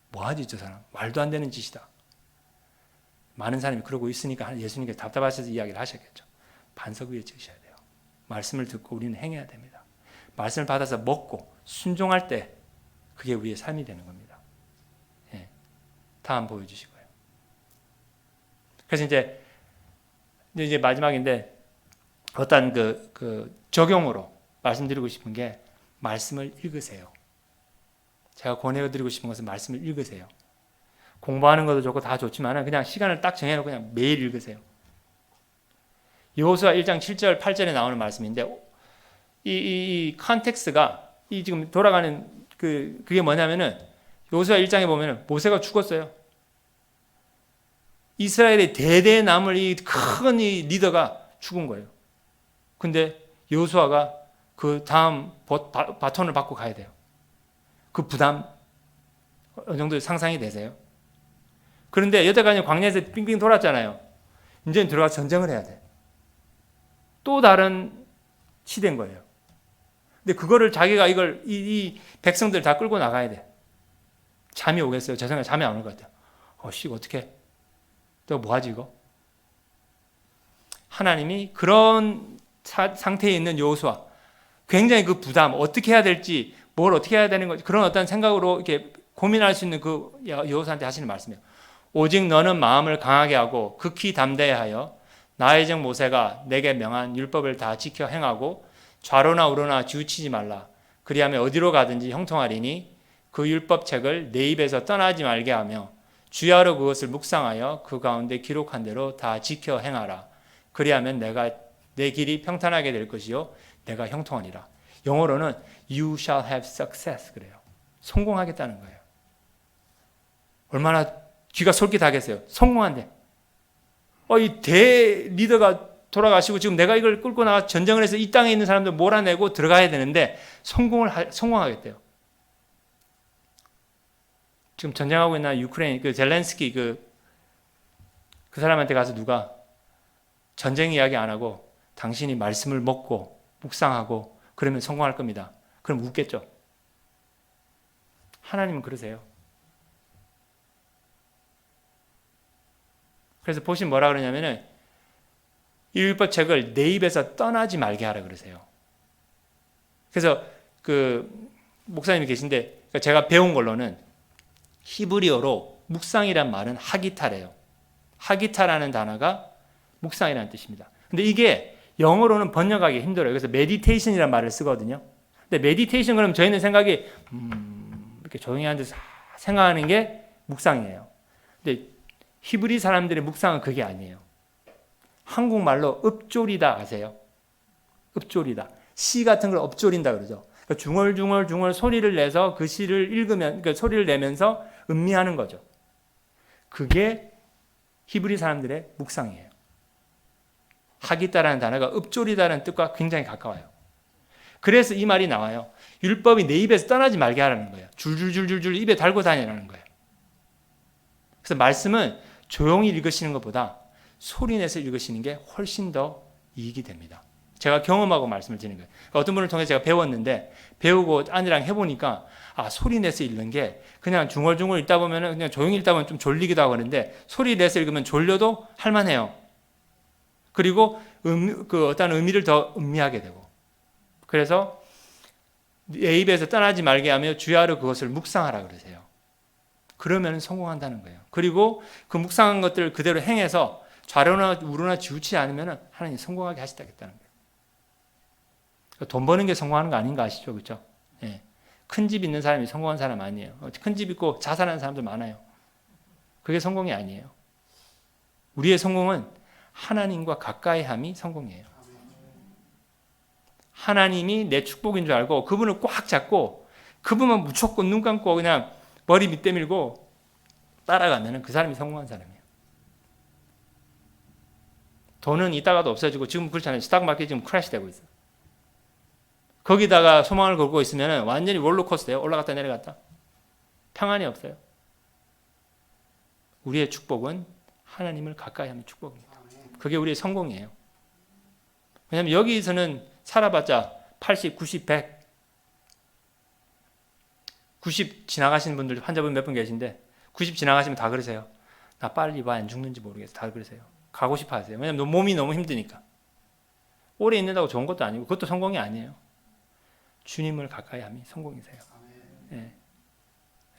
뭐하지 저 사람? 말도 안 되는 짓이다. 많은 사람이 그러고 있으니까 예수님께서 답답하셔서 이야기를 하셨겠죠. 반석 위에 지으셔야 돼요. 말씀을 듣고 우리는 행해야 됩니다. 말씀을 받아서 먹고 순종할 때 그게 우리의 삶이 되는 겁니다. 예. 다음 보여주시고요. 그래서 이제 마지막인데 어떤 그 적용으로 말씀드리고 싶은 게 말씀을 읽으세요. 제가 권해드리고 싶은 것은 말씀을 읽으세요. 공부하는 것도 좋고 다 좋지만 그냥 시간을 딱 정해놓고 그냥 매일 읽으세요. 여호수아 1장 7절 8절에 나오는 말씀인데 이 컨텍스트가 이 지금 돌아가는 그게 뭐냐면은 여호수아 1장에 보면은 모세가 죽었어요. 이스라엘의 대대 남을 이 큰 이 리더가 죽은 거예요. 근데 여호수아가 그 다음 바톤을 받고 가야 돼요. 그 부담 어느 정도 상상이 되세요? 그런데 여태까지 광야에서 빙빙 돌았잖아요. 이제는 들어가서 전쟁을 해야 돼. 또 다른 시대인 거예요. 근데 그거를 자기가 이 백성들 다 끌고 나가야 돼. 잠이 오겠어요? 제 생각에 잠이 안 올 것 같아요. 어떻게? 또 뭐하지 이거? 하나님이 그런 상태에 있는 여호수아 굉장히 그 부담 어떻게 해야 될지 뭘 어떻게 해야 되는 건지 그런 어떤 생각으로 이렇게 고민할 수 있는 그 여호수아한테 하시는 말씀이에요. 오직 너는 마음을 강하게 하고 극히 담대해야 하여 나의 종 모세가 내게 명한 율법을 다 지켜 행하고 좌로나 우로나 치우치지 말라. 그리하면 어디로 가든지 형통하리니 그 율법책을 내 입에서 떠나지 말게 하며 주야로 그것을 묵상하여 그 가운데 기록한 대로 다 지켜 행하라. 그리하면 내 길이 평탄하게 될 것이요 내가 형통하리라. 영어로는 you shall have success 그래요. 성공하겠다는 거예요. 얼마나 귀가 솔깃하겠어요. 성공한대. 이 대리더가 돌아가시고 지금 내가 이걸 끌고 나가 전쟁을 해서 이 땅에 있는 사람들 몰아내고 들어가야 되는데 성공하겠대요. 지금 전쟁하고 있는 유크레인 그 젤렌스키 그 사람한테 가서 누가 전쟁 이야기 안 하고 당신이 말씀을 먹고 묵상하고 그러면 성공할 겁니다. 그럼 웃겠죠. 하나님은 그러세요. 그래서 보시면 뭐라 그러냐면은 이 율법책을 내 입에서 떠나지 말게 하라 그러세요. 그래서 그 목사님이 계신데 제가 배운 걸로는 히브리어로 묵상이란 말은 하기타래요. 하기타라는 단어가 묵상이라는 뜻입니다. 근데 이게 영어로는 번역하기 힘들어요. 그래서 메디테이션이라는 말을 쓰거든요. 근데 메디테이션 그러면 저희는 생각이 이렇게 조용히 앉아서 생각하는 게 묵상이에요. 근데 히브리 사람들의 묵상은 그게 아니에요. 한국말로 읊조리다 아세요? 읊조리다. 시 같은 걸 읊조린다 그러죠. 그러니까 중얼중얼 소리를 내서 그 시를 읽으면, 그러니까 소리를 내면서 음미하는 거죠. 그게 히브리 사람들의 묵상이에요. 하기다라는 단어가 읊조리다라는 뜻과 굉장히 가까워요. 그래서 이 말이 나와요. 율법이 내 입에서 떠나지 말게 하라는 거예요. 줄줄줄줄줄 입에 달고 다니라는 거예요. 그래서 말씀은 조용히 읽으시는 것보다 소리 내서 읽으시는 게 훨씬 더 이익이 됩니다. 제가 경험하고 말씀을 드리는 거예요. 그러니까 어떤 분을 통해 제가 배웠는데 배우고 아내랑 해보니까 소리 내서 읽는 게 그냥 중얼중얼 읽다 보면은 그냥 조용히 읽다 보면 좀 졸리기도 하고 그러는데 소리 내서 읽으면 졸려도 할만해요. 그리고 그 어떤 의미를 더 음미하게 되고 그래서 내 입에서 떠나지 말게 하며 주야로 그것을 묵상하라 그러세요. 그러면 성공한다는 거예요. 그리고 그 묵상한 것들을 그대로 행해서 좌로나 우로나 치우치지 않으면 하나님 성공하게 하시다겠다는 거예요. 돈 버는 게 성공하는 거 아닌가 아시죠? 그렇죠? 예. 큰 집 있는 사람이 성공한 사람 아니에요. 큰 집 있고 자살하는 사람들 많아요. 그게 성공이 아니에요. 우리의 성공은 하나님과 가까이 함이 성공이에요. 하나님이 내 축복인 줄 알고 그분을 꽉 잡고 그분만 무조건 눈 감고 그냥 머리 밑에 밀고 따라가면 그 사람이 성공한 사람이에요. 돈은 이따가도 없어지고 지금 그렇잖아요. 스탁마켓 지금 크래시 되고 있어요. 거기다가 소망을 걸고 있으면 완전히 롤러코스터예요. 올라갔다 내려갔다. 평안이 없어요. 우리의 축복은 하나님을 가까이 하는 축복입니다. 그게 우리의 성공이에요. 왜냐하면 여기서는 살아봤자 80, 90, 100 90 지나가시는 분들 환자분 몇 분 계신데 90 지나가시면 다 그러세요. 나 빨리 와 안 죽는지 모르겠어. 다 그러세요. 가고 싶어 하세요. 왜냐하면 몸이 너무 힘드니까. 오래 있는다고 좋은 것도 아니고 그것도 성공이 아니에요. 주님을 가까이 함이 성공이세요. 네.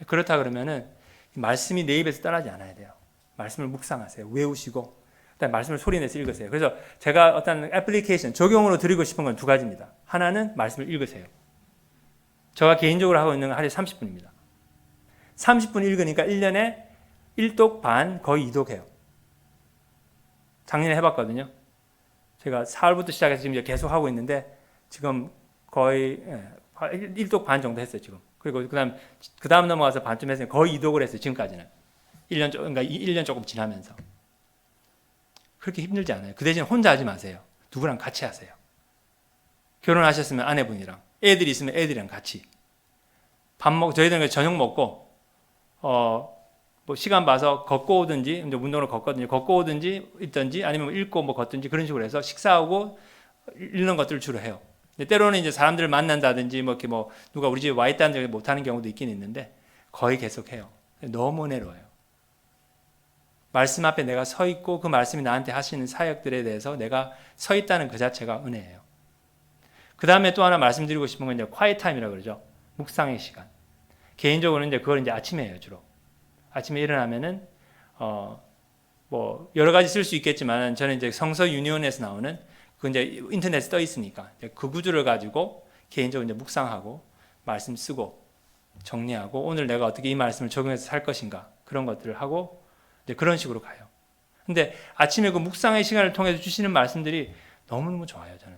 그렇다 그러면은 말씀이 내 입에서 떠나지 않아야 돼요. 말씀을 묵상하세요. 외우시고 그다음에 말씀을 소리내서 읽으세요. 그래서 제가 어떤 애플리케이션 적용으로 드리고 싶은 건 두 가지입니다. 하나는 말씀을 읽으세요. 제가 개인적으로 하고 있는 건 하루에 30분입니다. 30분 읽으니까 1년에 1독 반 거의 2독해요. 작년에 해봤거든요. 제가 4월부터 시작해서 지금 계속 하고 있는데 지금 거의 1독 반 정도 했어요, 지금. 그리고 그 다음 넘어가서 반쯤 했어요. 거의 2독을 했어요, 지금까지는. 1년 조금 지나면서. 그렇게 힘들지 않아요. 그 대신 혼자 하지 마세요. 누구랑 같이 하세요. 결혼하셨으면 아내분이랑, 애들이 있으면 애들이랑 같이. 저희들은 저녁 먹고, 뭐 시간 봐서 걷고 오든지, 이제 운동을 걷고 오든지, 있든지, 아니면 읽고 뭐 걷든지 그런 식으로 해서 식사하고 읽는 것들을 주로 해요. 때로는 이제 사람들을 만난다든지 뭐 이렇게 뭐 누가 우리 집에 와 있다는 적이 못하는 경우도 있긴 있는데 거의 계속해요. 너무 은혜로워요. 말씀 앞에 내가 서 있고 그 말씀이 나한테 하시는 사역들에 대해서 내가 서 있다는 그 자체가 은혜예요. 그 다음에 또 하나 말씀드리고 싶은 건 이제 quiet time이라고 그러죠. 묵상의 시간. 개인적으로는 이제 그걸 이제 아침에 해요, 주로. 아침에 일어나면은 뭐 여러 가지 쓸 수 있겠지만 저는 이제 성서 유니온에서 나오는 그 이제 인터넷에 떠 있으니까 그 구주를 가지고 개인적으로 이제 묵상하고 말씀 쓰고 정리하고 오늘 내가 어떻게 이 말씀을 적용해서 살 것인가 그런 것들을 하고 이제 그런 식으로 가요. 근데 아침에 그 묵상의 시간을 통해서 주시는 말씀들이 너무너무 좋아요, 저는.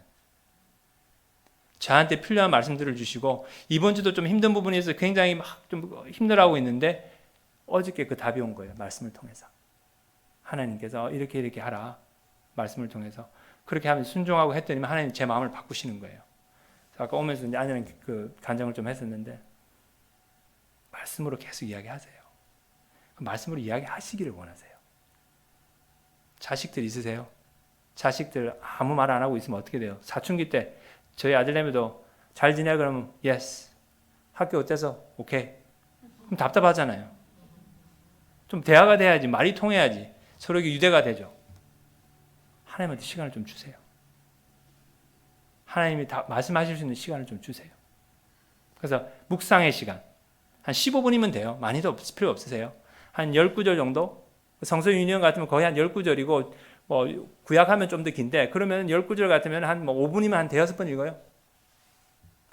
저한테 필요한 말씀들을 주시고 이번 주도 좀 힘든 부분이 있어서 굉장히 막 좀 힘들어하고 있는데 어저께 그 답이 온 거예요, 말씀을 통해서. 하나님께서 이렇게 하라, 말씀을 통해서. 그렇게 하면 순종하고 했더니 하나님 제 마음을 바꾸시는 거예요. 아까 오면서 이제 아내랑 그 간증을 좀 했었는데 말씀으로 계속 이야기하세요. 말씀으로 이야기하시기를 원하세요. 자식들 있으세요? 자식들 아무 말 안 하고 있으면 어떻게 돼요? 사춘기 때 저희 아들내미도 잘 지내? 그러면 yes. 학교 어때서? 오케이. 그럼 답답하잖아요. 좀 대화가 돼야지, 말이 통해야지 서로에게 유대가 되죠. 하나님한테 시간을 좀 주세요. 하나님이 다 말씀하실 수 있는 시간을 좀 주세요. 그래서 묵상의 시간 한 15분이면 돼요. 많이도 필요 없으세요. 한 10구절 정도? 성서 유니온 같으면 거의 한 10구절이고 뭐 구약하면 좀 더 긴데 그러면 10구절 같으면 한 뭐 5분이면 한 5번 읽어요.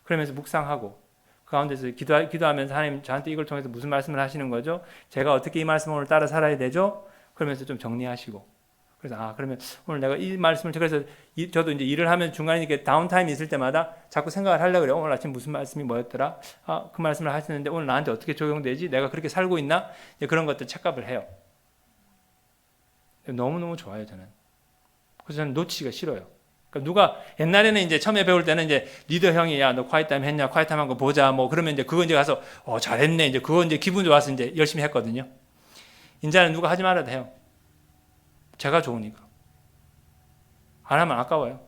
그러면서 묵상하고 그 가운데서 기도하면서 하나님 저한테 이걸 통해서 무슨 말씀을 하시는 거죠? 제가 어떻게 이 말씀을 오늘 따라 살아야 되죠? 그러면서 좀 정리하시고 그래서 그러면 오늘 내가 이 말씀을 그래서 저도 이제 일을 하면 중간에 이렇게 다운타임이 있을 때마다 자꾸 생각을 하려고 그래요. 오늘 아침 무슨 말씀이 뭐였더라? 그 말씀을 하시는데 오늘 나한테 어떻게 적용되지? 내가 그렇게 살고 있나? 그런 것들 체크업을 해요. 너무너무 좋아요, 저는. 그래서 저는 놓치기가 싫어요. 그러니까 누가 옛날에는 이제 처음에 배울 때는 이제 리더 형이 야, 너 콰이트 타임 했냐? 콰이트 타임 한 거 보자. 뭐 그러면 이제 그거 이제 가서 잘했네. 이제 그거 이제 기분 좋아서 이제 열심히 했거든요. 이제는 누가 하지 말아도 해요. 제가 좋으니까. 안 하면 아까워요.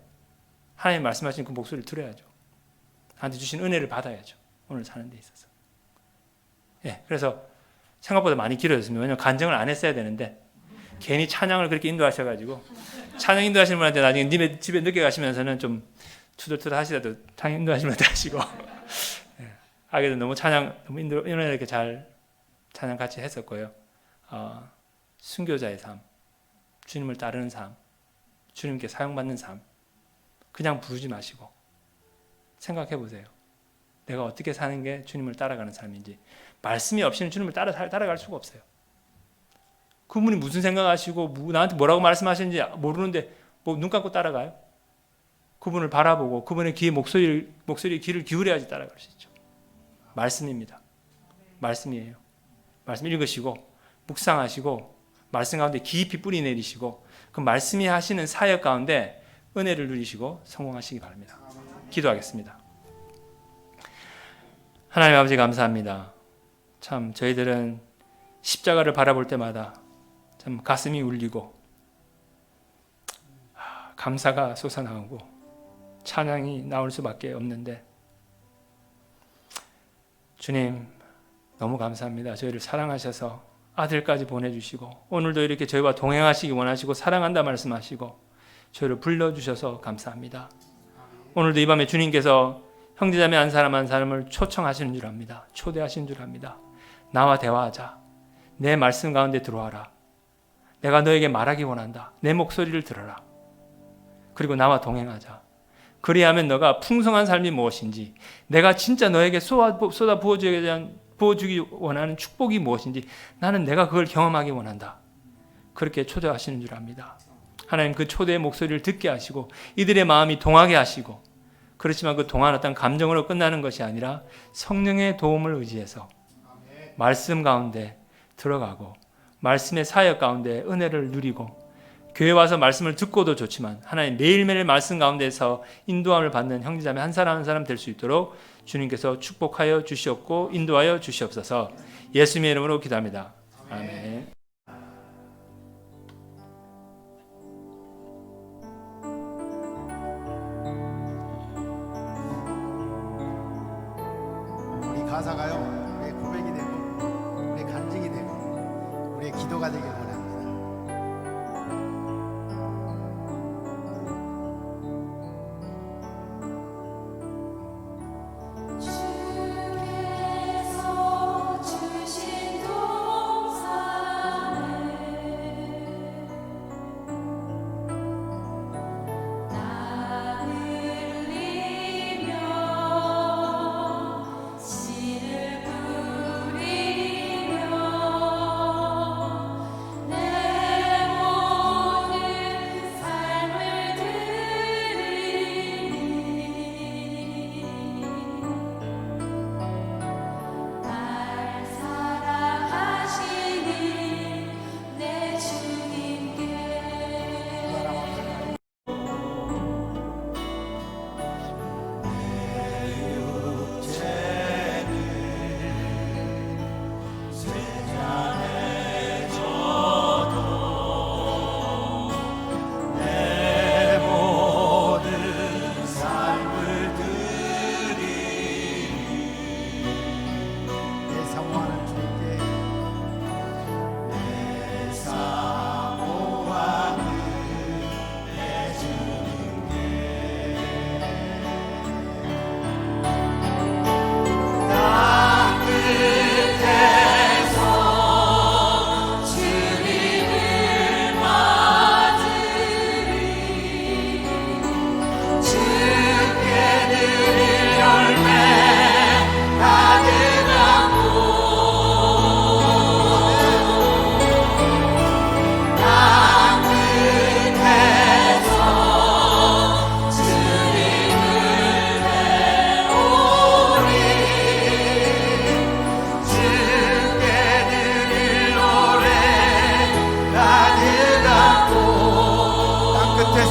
하나님 말씀하신 그 목소리를 들어야죠. 나한테 주신 은혜를 받아야죠. 오늘 사는 데 있어서. 예, 그래서 생각보다 많이 길어졌습니다. 왜냐하면 간증을 안 했어야 되는데 괜히 찬양을 그렇게 인도하셔가지고 찬양 인도하시는 분한테 나중에 집에 늦게 가시면서는 좀 투덜투덜 하시라도 찬양 인도하시면 하시고 예, 하게도 너무 찬양 너무 이렇게 잘 찬양 같이 했었고요. 순교자의 삶, 주님을 따르는 삶, 주님께 사용받는 삶 그냥 부르지 마시고 생각해 보세요. 내가 어떻게 사는 게 주님을 따라가는 삶인지. 말씀이 없이는 주님을 따라갈 수가 없어요. 그분이 무슨 생각하시고 나한테 뭐라고 말씀하시는지 모르는데 뭐 눈 감고 따라가요? 그분을 바라보고 그분의 귀에 목소리에 귀를 기울여야지 따라갈 수 있죠. 말씀입니다. 말씀이에요. 말씀 읽으시고 묵상하시고 말씀 가운데 깊이 뿌리 내리시고 그 말씀이 하시는 사역 가운데 은혜를 누리시고 성공하시기 바랍니다. 기도하겠습니다. 하나님 아버지 감사합니다. 참 저희들은 십자가를 바라볼 때마다 참 가슴이 울리고 감사가 솟아나오고 찬양이 나올 수밖에 없는데 주님 너무 감사합니다. 저희를 사랑하셔서 아들까지 보내주시고 오늘도 이렇게 저희와 동행하시기 원하시고 사랑한다 말씀하시고 저희를 불러주셔서 감사합니다. 오늘도 이 밤에 주님께서 형제자매 한 사람 한 사람을 초청하시는 줄 압니다. 초대하시는 줄 압니다. 나와 대화하자. 내 말씀 가운데 들어와라. 내가 너에게 말하기 원한다. 내 목소리를 들어라. 그리고 나와 동행하자. 그리하면 너가 풍성한 삶이 무엇인지, 내가 진짜 너에게 쏟아 부어주기 원하는 축복이 무엇인지 나는 내가 그걸 경험하기 원한다. 그렇게 초대하시는 줄 압니다. 하나님 그 초대의 목소리를 듣게 하시고 이들의 마음이 동하게 하시고, 그렇지만 그 동한 어떤 감정으로 끝나는 것이 아니라 성령의 도움을 의지해서 말씀 가운데 들어가고 말씀의 사역 가운데 은혜를 누리고, 교회 와서 말씀을 듣고도 좋지만 하나님 매일매일 말씀 가운데서 인도함을 받는 형제자매 한 사람 한 사람 될 수 있도록 주님께서 축복하여 주시옵고 인도하여 주시옵소서. 예수님의 이름으로 기도합니다. 아멘. 우리 가사가요, 우리의 고백이 되고 우리의 간증이 되고 우리의 기도가 되길 원합니다.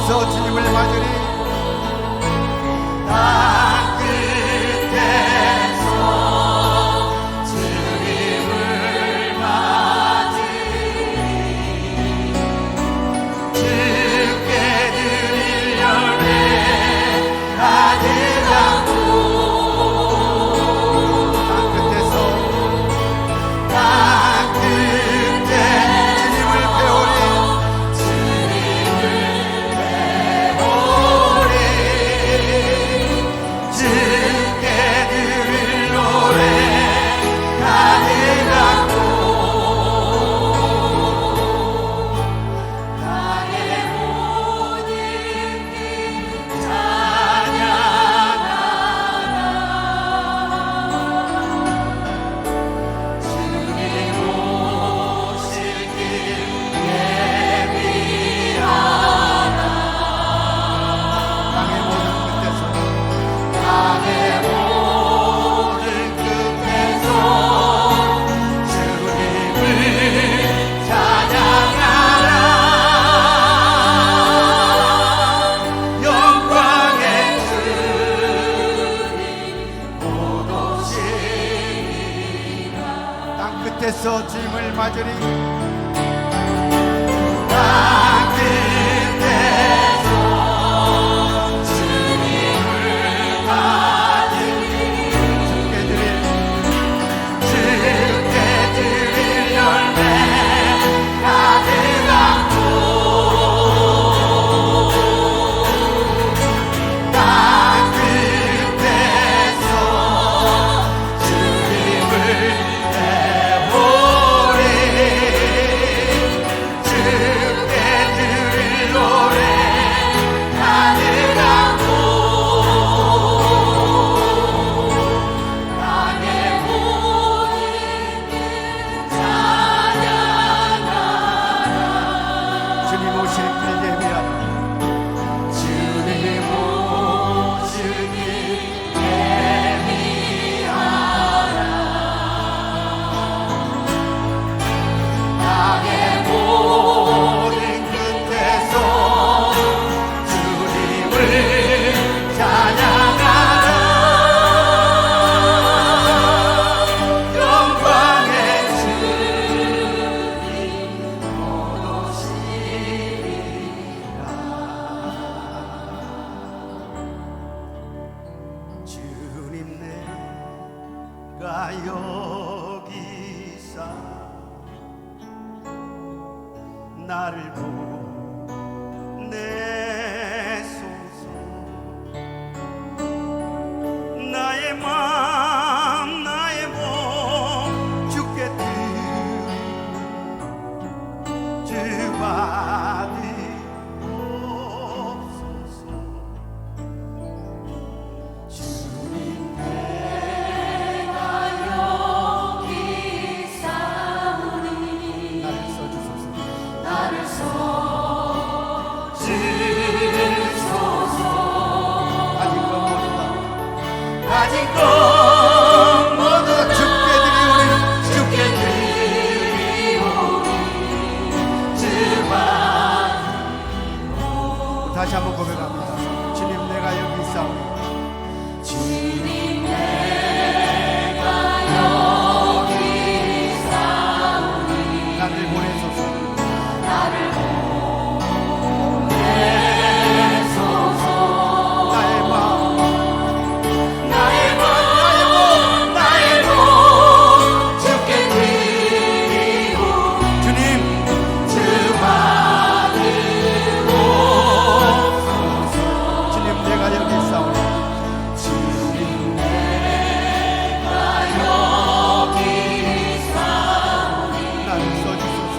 주님을 맞으리 땅 끝에서 주님을 맞으리 주께 드릴 열매 4절이 여기사 나를 보내소서. 나의 맘 나의 몸 주께 주받으옵소서. 주님 내가 여기 있사오니 나를 써주소서. 나를 써주소서. 가진 것 모두 주께 드리오니 주께 드리오니 주만. 다시 한번 고백합니다. 주님 내가 여기 있사오니 주님 내가 여기 있사오니 나를 보내소서. 나를 보내소서. 나의 마음 주께 드리오. 주님 주받으옵소서. 주님 내가 여기 있사오니 주님 내가 여기 있사오니 나를 써주소서.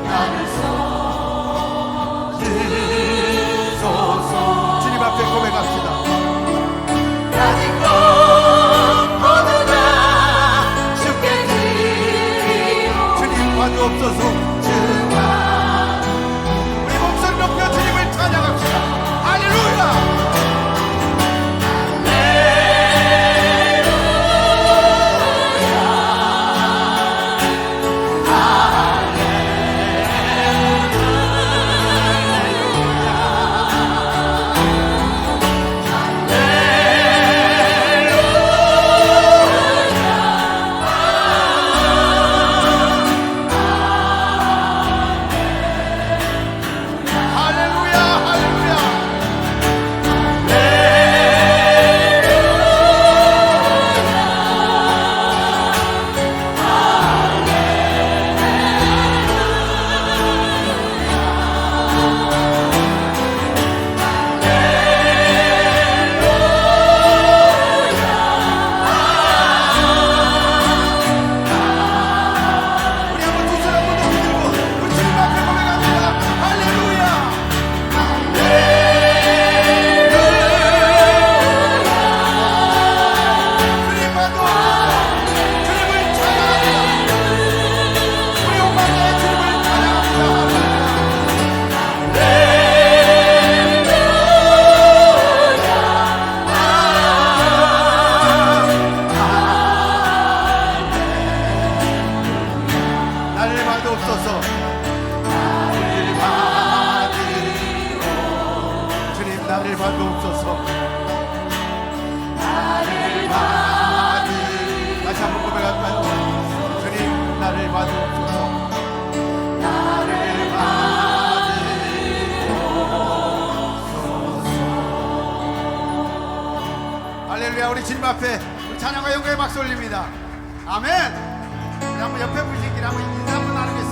나를 써주소서. 주님 앞에 고백합시다. 가진 것 모두 다 주께 드리오. 주님 봐주옵소서. 주만. 우리 목소리 높여 주님을 찬양합시다. 할렐루야. 나를 받으옵소서. 나를 받으오. 주님 나를 받으옵소서. 나를 받으. 다시 한번 고백할까요? 주님 나를 받으옵소서. 주님 앞에 우리 찬양과 영광의 박수 올립니다. 아멘. 우리 한번 옆에 분위기를 한번 인사 한번 나누겠습니다.